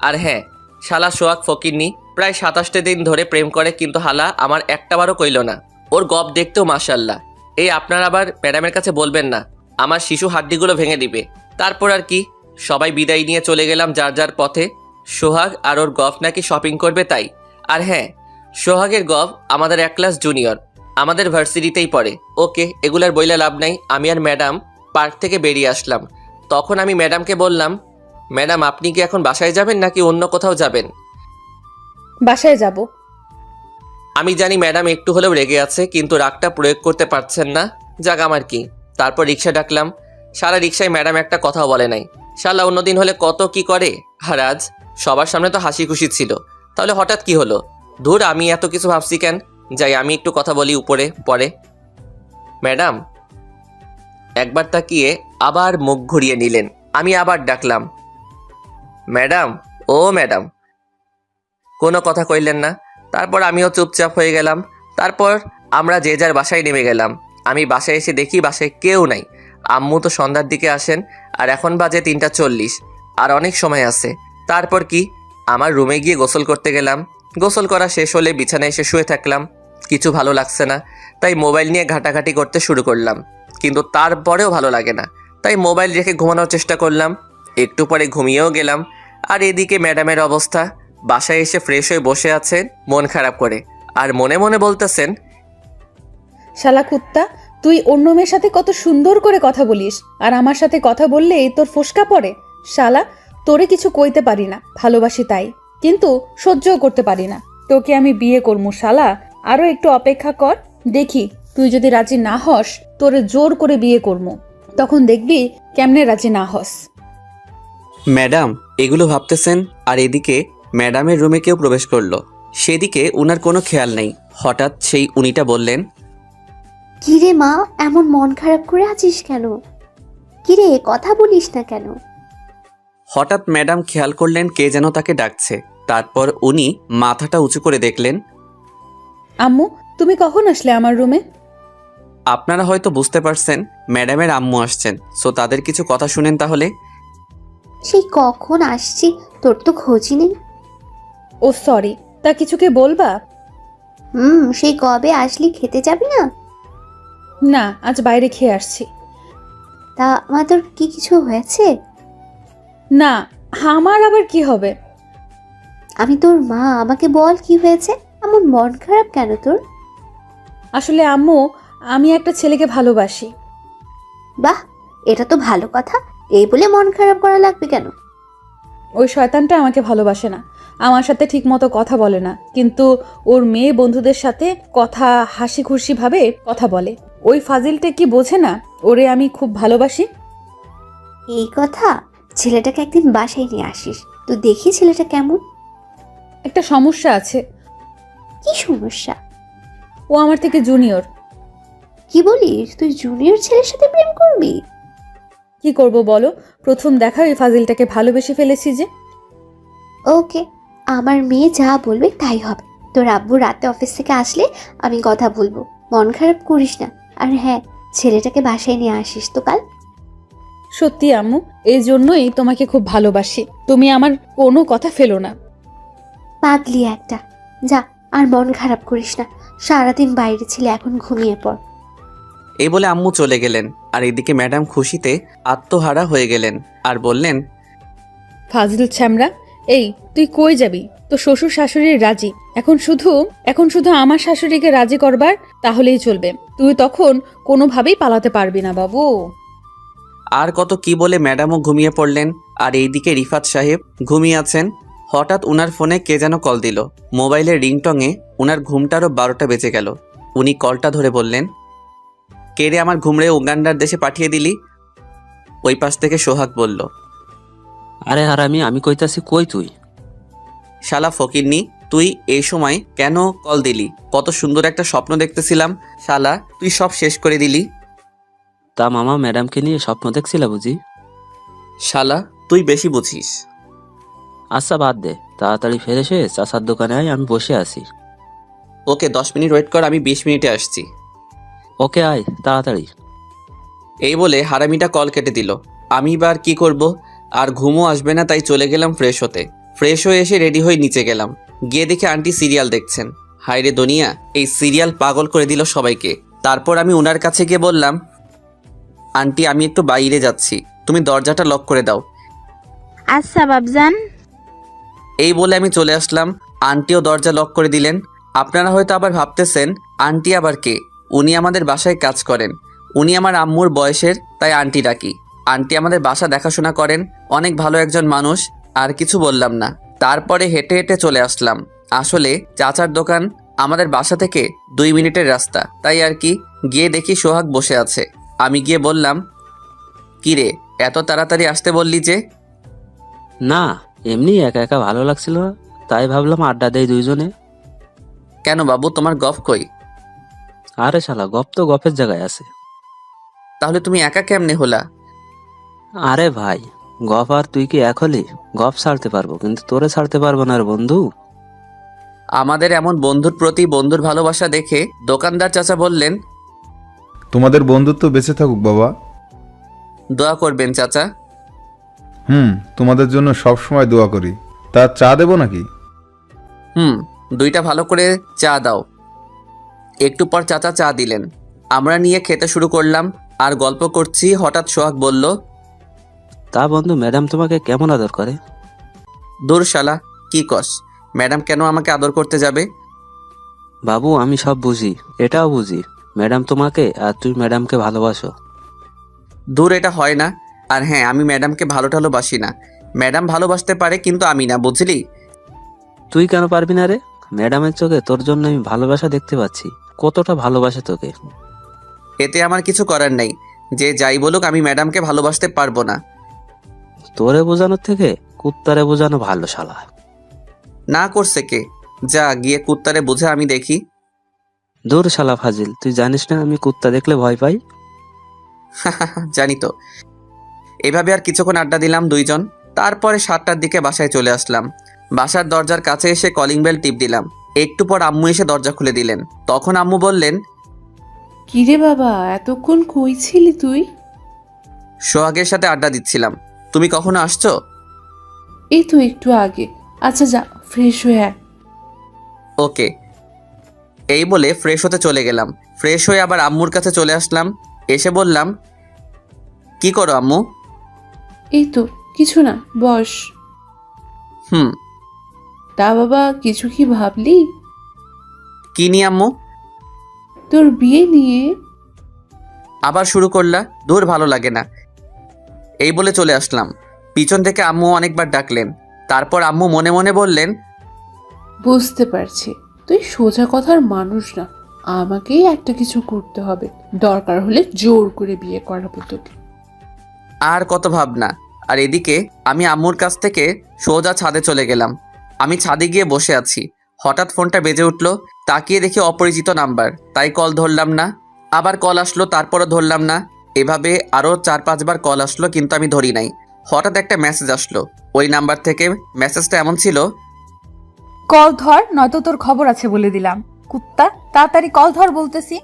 আর হ্যাঁ, শালা সোহাগ ফকিরনি, প্রায় 27 দিন ধরে প্রেম করে, কিন্তু হালা আমার একটাবারও কইল না। ওর গপ দেখতেও মাশাল্লাহ। এই আপনারা আবার ম্যাডামের কাছে বলবেন না, আমার শিশু হাড্ডিগুলো ভেঙে দিবে। তারপর আর কি, সবাই বিদায় নিয়ে চলে গেলাম যার যার পথে। সোহাগ আর ওর গফ নাকি শপিং করবে তাই। আর হ্যাঁ, সোহাগের গফ আমাদের 1 ক্লাস জুনিয়র, আমাদের ভার্সিটিতেই পড়ে। ওকে, এগুলার বইলে লাভ নাই। আমি আর ম্যাডাম পার্ক থেকে বেরিয়ে আসলাম। তখন আমি ম্যাডামকে বললাম, ম্যাডাম আপনি কি এখন বাসায় যাবেন নাকি অন্য কোথাও যাবেন?
বাসায় যাব।
আমি জানি ম্যাডাম একটু হলেও রেগে আছে, কিন্তু রাগটা প্রয়োগ করতে পারছেন না। যাক আমার কি। তারপর রিক্সা ডাকলাম। সারা রিক্সায় ম্যাডাম একটা কথাও বলে নাই। শালা অন্যদিন হলে কত কি করে, আর আজ সবার সামনে তো হাসি খুশি ছিল। তাহলে হঠাৎ কি হলো? ধুর, আমি এত কিছু ভাবছি কেন। যাই, আমি একটু কথা বলি উপরে পরে। ম্যাডাম একবার তাকিয়ে আবার মুখ ঘুরিয়ে নিলেন। আমি আবার ডাকলাম, ম্যাডাম, ও ম্যাডাম। কোনো কথা কইলেন না। তারপর আমিও চুপচাপ হয়ে গেলাম। তারপর আমরা যে যার বাসায় নেমে গেলাম। আমি বাসায় এসে দেখি বাসায় কেউ নাই। আম্মু তো সন্ধ্যার দিকে আসেন, আর এখন বাজে 3:40, আর অনেক সময় আছে। তারপর কি, আমার রুমে গিয়ে গোসল করতে গেলাম। গোসল করা শেষ হলে বিছানায় এসে শুয়ে থাকলাম। কিছু ভালো লাগছে না, তাই মোবাইল নিয়ে ঘাটাঘাটি করতে শুরু করলাম। কিন্তু তারপরেও ভালো লাগে না, তাই মোবাইল রেখে ঘুমানোর চেষ্টা করলাম। একটু পরে ঘুমিয়েও গেলাম। আর এদিকে ম্যাডামের অবস্থা, বাসায় এসে ফ্রেশ হয়ে বসে আছেন মন খারাপ করে, আর মনে মনে বলতেছেন,
শালা কুত্তা, তুই অন্য মেয়ের সাথে কত সুন্দর করে কথা বলিস, আর আমার সাথে কথা বললেই তোর ফোসকা পড়ে। শালা, তোরে কিছু কইতে পারি না, ভালোবাসি তাই, কিন্তু সহ্যও করতে পারি না। তোকে আমি বিয়ে করবো শালা, আরো একটু অপেক্ষা কর, দেখি তুই যদি রাজি না হস তোরে জোর করে বিয়ে করবো, তখন দেখবি কেমনে রাজি না হস।
ম্যাডাম এগুলো ভাবতেছেন, আর এদিকে ম্যাডামের রুমে কেউ প্রবেশ করলো। সেদিকে উনার কোনো খেয়াল নেই। হঠাৎ সেই উনিটা বললেন,
কিরে মা, এমন মন খারাপ করে আছিস কেন? কিরে, কথা বলিস না কেন?
হঠাৎ ম্যাডাম খেয়াল করলেন কে যেন তাকে ডাকছে। তারপর উনি মাথাটা উঁচু করে দেখলেন।
আম্মু, তুমি কখন আসলে আমার রুমে?
আপনারা হয়তো বুঝতে পারছেন ম্যাডামের আম্মু আসছেন, সো তাদের কিছু কথা শুনেন তাহলে।
সেই কখন আসছি, তোর তো খোঁজই নেই।
ও সরি, তা কিছুকে বলবা?
সেই কবে আসলি, খেতে যাবি না?
না, আজ বাইরে খেয়ে আসছি।
তা মা, তোর কি কিছু হয়েছে?
না, আমার আবার কি হবে?
আমি তোর মা, আমাকে বল কি হয়েছে, এমন মন খারাপ কেন তোর?
আসলে আম্মু, আমি একটা ছেলেকে ভালোবাসি।
বাহ, এটা তো ভালো কথা। এই বলে মন খারাপ করা লাগবে কেন?
ওই শয়তানটা আমাকে ভালোবাসে না, আমার সাথে ঠিক মতো কথা বলে না, কিন্তু ওর মেয়ে বন্ধুদের সাথে কথা হাসি খুশি ভাবে কথা বলে। ওই ফাজিলটা কি বোঝে না ওরে আমি খুব ভালোবাসি?
এই কথা, ছেলেটাকে একদিন বাসায় নিয়ে আসিস তো দেখি ছেলেটা কেমন।
একটা সমস্যা আছে।
কি সমস্যা?
ও আমার থেকে জুনিয়র।
কি বলিস, তুই জুনিয়র ছেলের সাথে প্রেম করবি?
কি করব বলো, প্রথম দেখা ওই ফাজিলটাকে ভালোবেসে ফেলেছি যে।
ওকে, আমার মেয়ে যা বলবে তাই হবে। তোর আব্বু রাতে অফিস থেকে আসলে আমি কথা বলবো। মন খারাপ করিস না। আর হ্যাঁ, ছেলেটাকে বাসায় নিয়ে আসিস তো কাল।
সত্যি আম্মু, এই জন্যই তোমাকে খুব ভালোবাসি। তুমি আমার কোনো কথা ফেলো না।
পাগলি একটা। যা, আর মন খারাপ করিস না। সারাদিন বাইরে ছিলে, এখন ঘুমিয়ে পড়।
এই বলে আম্মু চলে গেলেন। আর এদিকে ম্যাডাম খুশিতে আত্মহারা হয়ে গেলেন আর বললেন,
ফাজিল ছ্যামরা, এই তুই কই যাবি? তো শ্বশুর শাশুড়ি রাজি, এখন শুধু আমার শাশুড়িকে রাজি করবার, তাহলেই চলবে। তুই তখন কোনোভাবেই পালাতে পারবি না বাবু।
আর কত কি বলে ম্যাডামও ঘুমিয়ে পড়লেন। আর এইদিকে রিফাত সাহেব ঘুমিয়ে আছেন। হঠাৎ উনার ফোনে কে যেন কল দিল। মোবাইলের রিংটংয়ে উনার ঘুমটারও 12টা বেজে গেল। উনি কলটা ধরে বললেন, কে রে আমার ঘুমড়ে উগান্ডার দেশে পাঠিয়ে দিলি? ওই পাশ থেকে সোহাগ বলল,
আরে হারামি, আমি কইতাছি কই তুই?
শালা ফকিরনি, তুই এই সময় কেন কল দিলি? কত সুন্দর একটা স্বপ্ন দেখতেছিলাম, শালা তুই সব শেষ করে দিলি।
তা মামা, ম্যাডামকে নিয়ে স্বপ্ন দেখছিলা বুঝি?
শালা তুই বেশি বুঝিস।
আচ্ছা বাদ দে, তাড়াতাড়ি ফেরে এসে চাচার দোকানে আয়, আমি বসে আছি।
ওকে 10 মিনিট ওয়েট কর, আমি 20 মিনিটে আসছি।
ওকে আয় তাড়াতাড়ি।
এই বলে হারামিটা কল কেটে দিল। আমি এবার কি করব? আর ঘুমও আসবে না, তাই চলে গেলাম ফ্রেশ হতে। ফ্রেশ হয়ে এসে রেডি হয়ে নিচে গেলাম। গিয়ে দেখে আন্টি সিরিয়াল দেখছেন। হায়রে দুনিয়া, এই সিরিয়াল পাগল করে দিল সবাইকে। তারপর আমি ওনার কাছে গিয়ে বললাম, আন্টি আমি একটু বাইরে যাচ্ছি, তুমি দরজাটা লক করে দাও।
আচ্ছা বাবজান।
এই বলে আমি চলে আসলাম। আন্টিও দরজা লক করে দিলেন। আপনারা হয়তো আবার ভাবতেছেন আন্টি আবার কে? উনি আমাদের বাসায় কাজ করেন। উনি আমার আম্মুর বয়সের, তাই আন্টি ডাকি। আন্টি আমাদের বাসা দেখাশোনা করেন, অনেক ভালো একজন মানুষ। আর কিছু বললাম না। তারপরে হেঁটে হেঁটে চলে আসলাম। আসলে চাচার দোকান আমাদের বাসা থেকে 2 মিনিটের রাস্তা, তাই আর কি। গিয়ে দেখি সোহাগ বসে আছে। আমি গিয়ে বললাম, কি রে এত তাড়াতাড়ি আসতে বললি যে?
না, এমনি একা একা ভালো লাগছিল না, তাই ভাবলাম আড্ডা দেই দুইজনে।
কেন বাবু, তোমার গফ কই?
আরে শালা, গপ তো গপের জায়গায় আছে।
তাহলে তুমি একা কেমনে হলা?
আরে ভাই, গপ আর তুই কি এক হলি? গপ ছাড়তে পারবো, কিন্তু তোরে ছাড়তে পারবো না রে বন্ধু।
আমাদের এমন বন্ধুর প্রতি বন্ধুর ভালোবাসা দেখে দোকানদার চাচা বললেন,
তোমাদের বন্ধুত্ব বেঁচে থাকুক বাবা।
দোয়া করবেন চাচা।
তোমাদের জন্য সব সময় দোয়া করি। তা চা দেবো নাকি?
2টা ভালো করে চা দাও। একটু পর চাচা চা দিলেন। আমরা নিয়ে খেতে শুরু করলাম আর গল্প করছি। হঠাৎ সোহাগ বলল,
তা বন্ধু, ম্যাডাম তোমাকে কেমন আদর করে?
দূর শালা, কি কস? ম্যাডাম কেন আমাকে আদর করতে যাবে?
বাবু আমি সব বুঝি, এটাও বুঝি ম্যাডাম তোমাকে আর তুই ম্যাডামকে ভালোবাসো।
দূর, এটা হয় না। আর হ্যাঁ, আমি ম্যাডামকে ভালোবাসি না। ম্যাডাম ভালোবাসতে পারে, কিন্তু আমি না, বুঝলি?
তুই কেন পারবি না রে? ম্যাডামের চোখে তোর জন্য আমি ভালোবাসা দেখতে পাচ্ছি। কতটা ভালোবাসে তোকে।
এতে আমার কিছু করার নেই। যে যাই বলুক, আমি ম্যাডামকে ভালোবাসতে পারবো না।
তোরে বোঝানোর থেকে কুত্তারে বোঝানো ভালো শালা।
না করছে কে? যা গিয়ে কুত্তারে বুঝে আমি দেখি।
দূর শালা ফাজিল, তুই জানিস না আমি কুত্তা দেখলে ভয় পাই?
জানি তো। এভাবে আর কিছুক্ষণ আড্ডা দিলাম দুইজন। তারপরে 7টার দিকে বাসায় চলে আসলাম। বাসার দরজার কাছে এসে কলিং বেল টিপ দিলাম। একটু পর আম্মু এসে দরজা খুলে দিলেন। তখন আম্মু বললেন,
কিরে বাবা, এতক্ষণ কই ছিলি তুই?
সোহাগের সাথে আড্ডা দিচ্ছিলাম। তুমি কখনো আসছো?
এই তো একটু আগে। আচ্ছা যা, ফ্রেশ হয়ে আয়।
ওকে। এই বলে ফ্রেশ হতে চলে গেলাম। ফ্রেশ হয়ে আবার আম্মুর কাছে চলে আসলাম। এসে বললাম, কি করো আম্মু?
এই তো কিছু না, বস। তা বাবা, কিছু কি ভাবলি?
কি নিয়ে আম্মু?
তোর বিয়ে নিয়ে।
আবার শুরু করলা? দূর, ভালো লাগে না। এই বলে চলে আসলাম। পিছন থেকে আম্মু অনেকবার ডাকলেন। তারপর আম্মু মনে মনে বললেন,
বুঝতে পারছি তুই সোজা কথার মানুষ না। আমাকেই একটা কিছু করতে হবে, দরকার হলে জোর করে বিয়ে করাবো তোকে।
আর কত ভাবনা। আর এদিকে আমি আম্মুর কাছ থেকে সোজা ছাদে চলে গেলাম। আমি ছাদে গিয়ে বসে আছি। হঠাৎ ফোনটা বেজে উঠল। তাকিয়ে দেখি অপরিচিত নাম্বার, তাই কল ধরলাম না। আবার কল আসলো, তারপরও ধরলাম না। এভাবে আরও 4-5 বার কল আসলো, কিন্তু আমি ধরি নাই। হঠাৎ একটা মেসেজ আসলো ওই নাম্বার থেকে। মেসেজটা এমন ছিল,
কল ধর নয়তো তোর খবর আছে বলে দিলাম। কুত্তা, তাড়াতাড়ি কল ধর বলতেছি।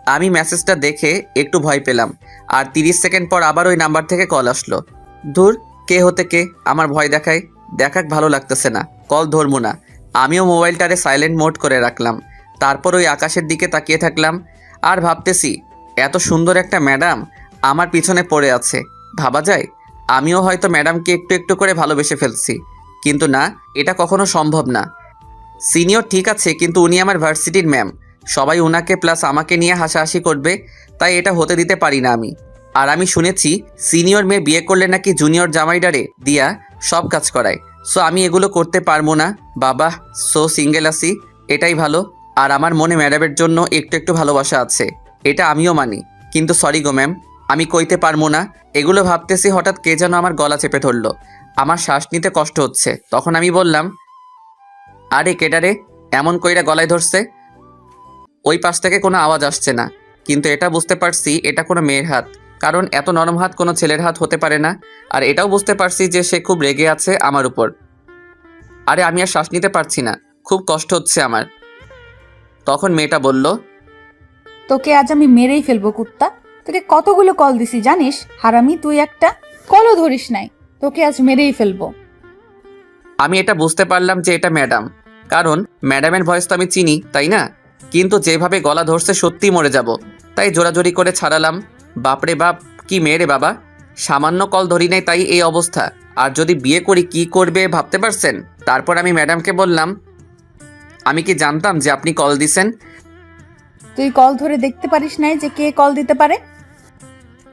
আমি মেসেজটা দেখে একটু ভয় পেলাম। আর 30 সেকেন্ড পর আবার ওই নাম্বার থেকে কল আসলো। দূর, কে হতে কে আমার ভয় দেখায়। দেখাক ভালো লাগতেছে না, কল ধরবো না। আমিও মোবাইলটারে সাইলেন্ট মোড করে রাখলাম। তারপর ওই আকাশের দিকে তাকিয়ে থাকলাম আর ভাবতেছি, এত সুন্দর একটা ম্যাডাম আমার পিছনে পড়ে আছে। ভাবা যায় আমিও হয়তো ম্যাডামকে একটু একটু করে ভালোবেসে ফেলছি, কিন্তু না, এটা কখনো সম্ভব না। সিনিয়র ঠিক আছে, কিন্তু উনি আমার ভার্সিটির ম্যাম। সবাই উনাকে প্লাস আমাকে নিয়ে হাসাহাসি করবে, তাই এটা হতে দিতে পারি না আমি। আর আমি শুনেছি সিনিয়র মেয়ে বিয়ে করলে নাকি জুনিয়র জামাইডারে দিয়া সব কাজ করায়। সো আমি এগুলো করতে পারবো না বাবা। সো সিঙ্গেল আছি, এটাই ভালো। আর আমার মনে ম্যাডামের জন্য একটু একটু ভালোবাসা আছে, এটা আমিও মানি। কিন্তু সরি গো ম্যাম, আমি কইতে পারবো না। এগুলো ভাবতেছি হঠাৎ কে যেন আমার গলা চেপে ধরলো। আমার শ্বাস নিতে কষ্ট হচ্ছে। তখন আমি বললাম, আরে কেডারে এমন কইরা গলায় ধরছে? ওই পাশ থেকে কোনো আওয়াজ আসছে না, কিন্তু এটা বুঝতে পারছি এটা কোনো মেয়ের হাত, কারণ এত নরম হাত কোনো ছেলের হাত হতে পারে না। আর এটাও বুঝতে পারছি যে সে খুব রেগে আছে আমার উপর। আরে আমি আর শ্বাস নিতে পারছি না, খুব কষ্ট হচ্ছে আমার। তখন মেয়েটা বলল,
তোকে আজ আমি মেরেই ফেলবো কুত্তা। তোকে কতগুলো কল দিছি জানিস? হারামি তুই একটা, কলও ধরিস নাই। তোকে আজ মেরেই ফেলবো।
আমি এটা বুঝতে পারলাম যে এটা ম্যাডাম, কারণ ম্যাডামের ভয়েস তো আমি চিনি, তাই না? কিন্তু যেভাবে গলা ধরছে সত্যিই মরে যাব, তাই জোরাজোরি করে ছাড়ালাম। বাপরে বাপ, কি মেয়ে রে বাবা! সামান্য কল ধরি নাই তাই এই অবস্থা। আর যদি বিয়ে করি কি করবে ভাবতে পারছেন? তারপর আমি ম্যাডামকে বললাম, আমি কি জানতাম যে আপনি কল দিছেন?
তুই কল ধরে দেখতে পারিস নাই যে কে কল দিতে পারে?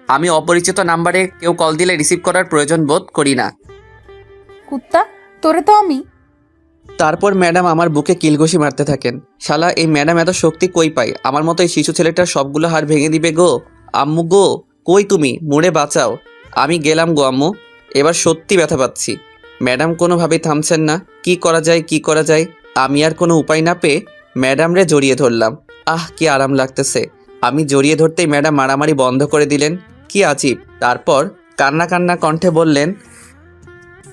আমি অপরিচিত নাম্বারে কেউ কল দিলে রিসিভ করার প্রয়োজন বোধ করি না।
কুত্তা, তোরে তো আমি।
তারপর ম্যাডাম আমার বুকে কিলঘুষি মারতে থাকেন। শালা এই ম্যাডাম এত শক্তি কই পায়? আমার মতো এই শিশু ছেলেটার সবগুলো হাড় ভেঙে দিবে গো। আম্মু গো, কই তুমি? মুড়ে বাঁচাও। আমি গেলাম গো আম্মু, এবার সত্যি ব্যথা পাচ্ছি। ম্যাডাম কোনোভাবেই থামছেন না। কি করা যায়, কি করা যায়? আমি আর কোনো উপায় না পেয়ে ম্যাডামরে জড়িয়ে ধরলাম। আহ, কি আরাম লাগতেছে। আমি জড়িয়ে ধরতেই ম্যাডাম মারামারি বন্ধ করে দিলেন। কি আজীব। তারপর কান্না কান্না কণ্ঠে বললেন,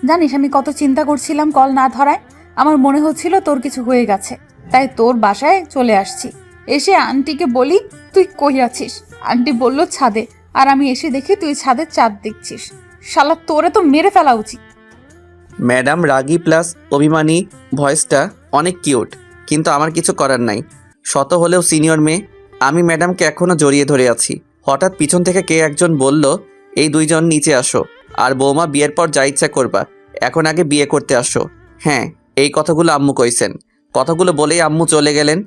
জানিস আমি কত চিন্তা করছিলাম কল না ধরায়। আমার মনে হচ্ছিল তোর কিছু হয়ে গেছে, তাই তোর বাসায় চলে আসছি। এসে আন্টিকে বলি তুই কই আছিস। আন্টি বলল ছাদে, আর আমি এসে দেখি তুই ছাদে চাঁদ দেখছিস। শালা তোরে তো মেরে ফেলা উচিত।
ম্যাডাম রাগী প্লাস অভিমানী, ভয়েসটা অনেক কিউট, কিন্তু আমার কিছু করার নাই। শত হলেও সিনিয়র মেয়ে। আমি ম্যাডামকে এখনও জড়িয়ে ধরে আছি। হঠাৎ পিছন থেকে কে একজন বলল, এই দুইজন নিচে আসো। আর বৌমা বিয়ের পর যা ইচ্ছা করবা, এখন আগে বিয়ে করতে আসো। হ্যাঁ, এই কথাগুলো আম্মু কইছেন। কথাগুলো বলেই আম্মু চলে গেলেন।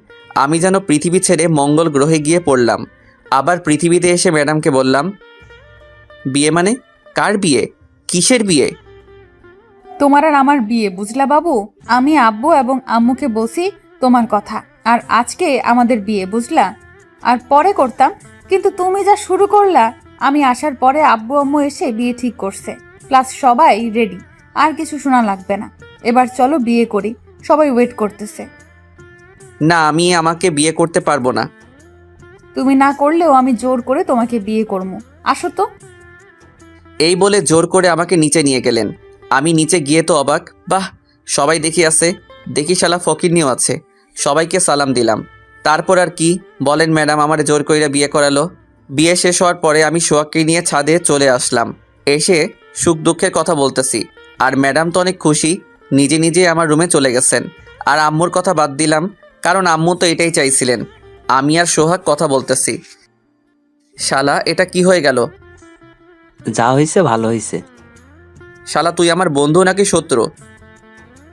আমি যেন পৃথিবী ছেড়ে মঙ্গল গ্রহে গিয়ে পড়লাম। আবার পৃথিবীতে এসে ম্যাডামকে বললাম, বিয়ে মানে? কার বিয়ে? কিসের বিয়ে?
তোমার আর আমার বিয়ে, বুঝলা বাবু? আমি আব্বু এবং আম্মুকে বলছি তোমার কথা, আর আজকে আমাদের বিয়ে, বুঝলা? আর পরে করতাম, কিন্তু তুমি যা শুরু করলা। আমি আসার পরে আব্বু আম্মু এসে বিয়ে ঠিক করছে, প্লাস সবাই রেডি। আর কিছু শোনা লাগবে না। এবার চলো বিয়ে করি, সবাই ওয়েট করতেছে।
না, আমি আমাকে বিয়ে করতে পারবো না।
তুমি না করলেও আমি জোর করে তোমাকে বিয়ে করবো। আসো তো।
এই বলে জোর করে আমাকে নিচে নিয়ে গেলেন। আমি নিচে গিয়ে তো অবাক। বাহ, সবাই দেখি আছে, দেখি শালা ফকিরনিও আছে। সবাইকে সালাম দিলাম। তারপর আর কি বলেন ম্যাডাম আমার জোর কইরা বিয়ে করালো। বিয়ে শেষ হওয়ার পরে আমি সোহাগকে নিয়ে ছাদে চলে আসলাম। এসে সুখ দুঃখের কথা বলতেছি। আর ম্যাডাম তো অনেক খুশি, নিজে নিজে আমার রুমে চলে গেছেন। আর আম্মুর কথা বাদ দিলাম, কারণ আম্মু তো এটাই চাইছিলেন। আমি আর সোহাগ কথা বলতেছি। শালা এটা কি হয়ে গেল?
যা হয়েছে ভালো হয়েছে।
শালা তুই আমার বন্ধু নাকি শত্রু?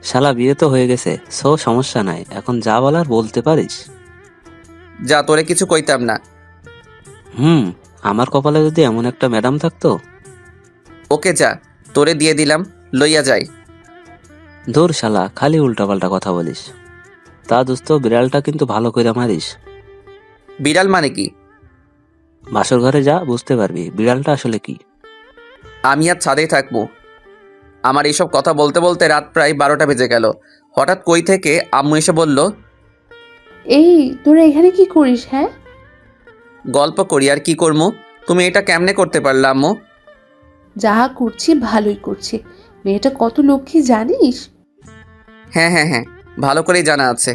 শালা বিয়ে তো হয়ে গেছে, সো সমস্যা নাই। এখন যা বলার বলতে পারিস।
যা, তোরে কিছু কইতাম না।
আমার কপালে যদি এমন একটা ম্যাডাম থাকতো।
ওকে যা, তোরে দিয়ে দিলাম, লইয়া যাই।
ধুর শালা, খালি উল্টাপাল্টা কথা বলিস। তা দোস্ত, বিড়ালটা কিন্তু ভালো করে মারিস।
বিড়াল মানে কি?
বাসর ঘরে যা, বুঝতে পারবি বিড়ালটা আসলে কি।
আমি আর ছাদেই থাকবো। আমার এইসব কথা বলতে বলতে রাত প্রায় 12টা বেজে গেল। হঠাৎ কই থেকে আম্মু এসে বলল,
এই তোরা এখানে কি করিস? হ্যাঁ,
গল্প করি। আর কি করবো? তুমি এটা কেমনে করতে পারলে আম্মু?
যা করছি ভালোই করছি। মেয়েটা কত লক্ষ্মী জানিস?
হ্যাঁ হ্যাঁ হ্যাঁ, ভালো করেই জানা আছে।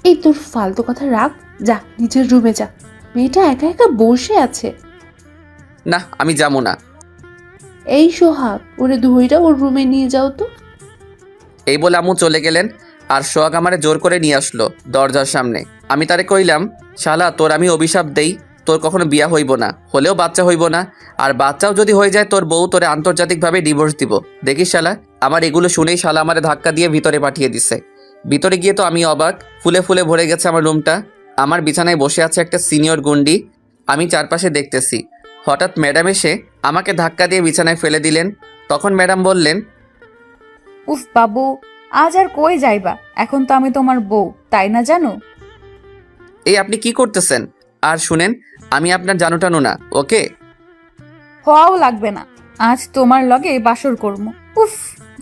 এই তোর ফালতু কথা রাখ, যা নিজের রুমে যা। মেয়েটা একা একা বসে আছে।
না, আমি যাবো না।
এই সোহাগ, ওরে ধইরা ওর রুমে নিয়ে যাও তো।
এই বলে আম্মু চলে গেলেন, আর সোহাগ আমারে জোর করে নিয়ে আসলো দরজার সামনে। আমি তারে কইলাম, শালা তোর আমি অভিশাপ দেই, তোর কখনো বিয়া হইব না, হলেও বাচ্চা হইব না, আর বাচ্চাও যদি হয়ে যায় তোর বউ তোরে আন্তর্জাতিকভাবে ডিভোর্স দিব। দেখিস শালা। আমার এগুলো শুনেই শালা আমারে ধাক্কা দিয়ে ভিতরে পাঠিয়ে দিছে। ভিতরে গিয়ে তো আমি অবাক, ফুলে ফুলে ভরে গেছে আমার রুমটা। আমার বিছানায় বসে আছে একটা সিনিয়র গুন্ডি। আমি চারপাশে দেখতেছি। হঠাৎ ম্যাডাম এসে আমাকে ধাক্কা দিয়ে বিছানায় ফেলে দিলেন। তখন ম্যাডাম বললেন,
উফ বাবু, আজ আর কই যাইবা? এখন তো আমি তোমার বউ, তাই না জানো?
এই আপনি কি করতেছেন? আর শুনেন, আমি আপনার জানো টানো না, ওকে?
হওয়াও লাগবে না। আজ তোমার লগে বাসর করব। উফ,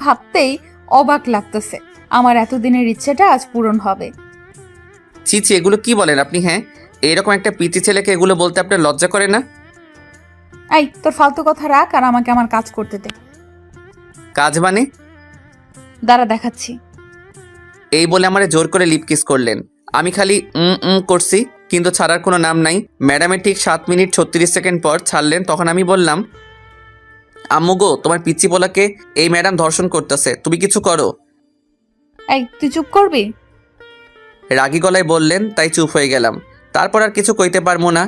ভাবতেই অবাক লাগতেছে। আমার এতদিনের ইচ্ছেটা আজ পূরণ হবে।
ছি ছি, এগুলো কি বলেন আপনি? হ্যাঁ, এইরকম একটা পিচি ছেলেকে এগুলো বলতে আপনার লজ্জা করে না?
এই, তোর ফালতু কথা রাখ আর আমাকে আমার কাজ করতে দে।
কাজ মানে?
দাঁড়া, দেখাচ্ছি।
এই বলে আমারে জোর করে লিপ কিস করলেন। আমি খালি করছি, কিন্তু ছাড়ার কোনো নাম নাই। ম্যাডামের ঠিক 7 মিনিট 36 সেকেন্ড পর ছাড়লেন। তখন আমি বললাম, আম্মু গো, তোমার পিচ্চি পোলাকে এই ম্যাডাম ধর্ষণ করতেছে, তুমি কিছু করো।
এই, তুই চুপ করবি?
রাগী গলায় বললেন, তাই চুপ হয়ে গেলাম। তারপর আর কিছু কইতে পারবো না।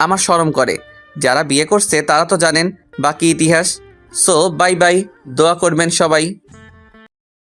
আমার শরম করে। যারা বিয়ে করছে তারা তো জানেন বাকি ইতিহাস। সো বাই বাই, দোয়া করবেন সবাই।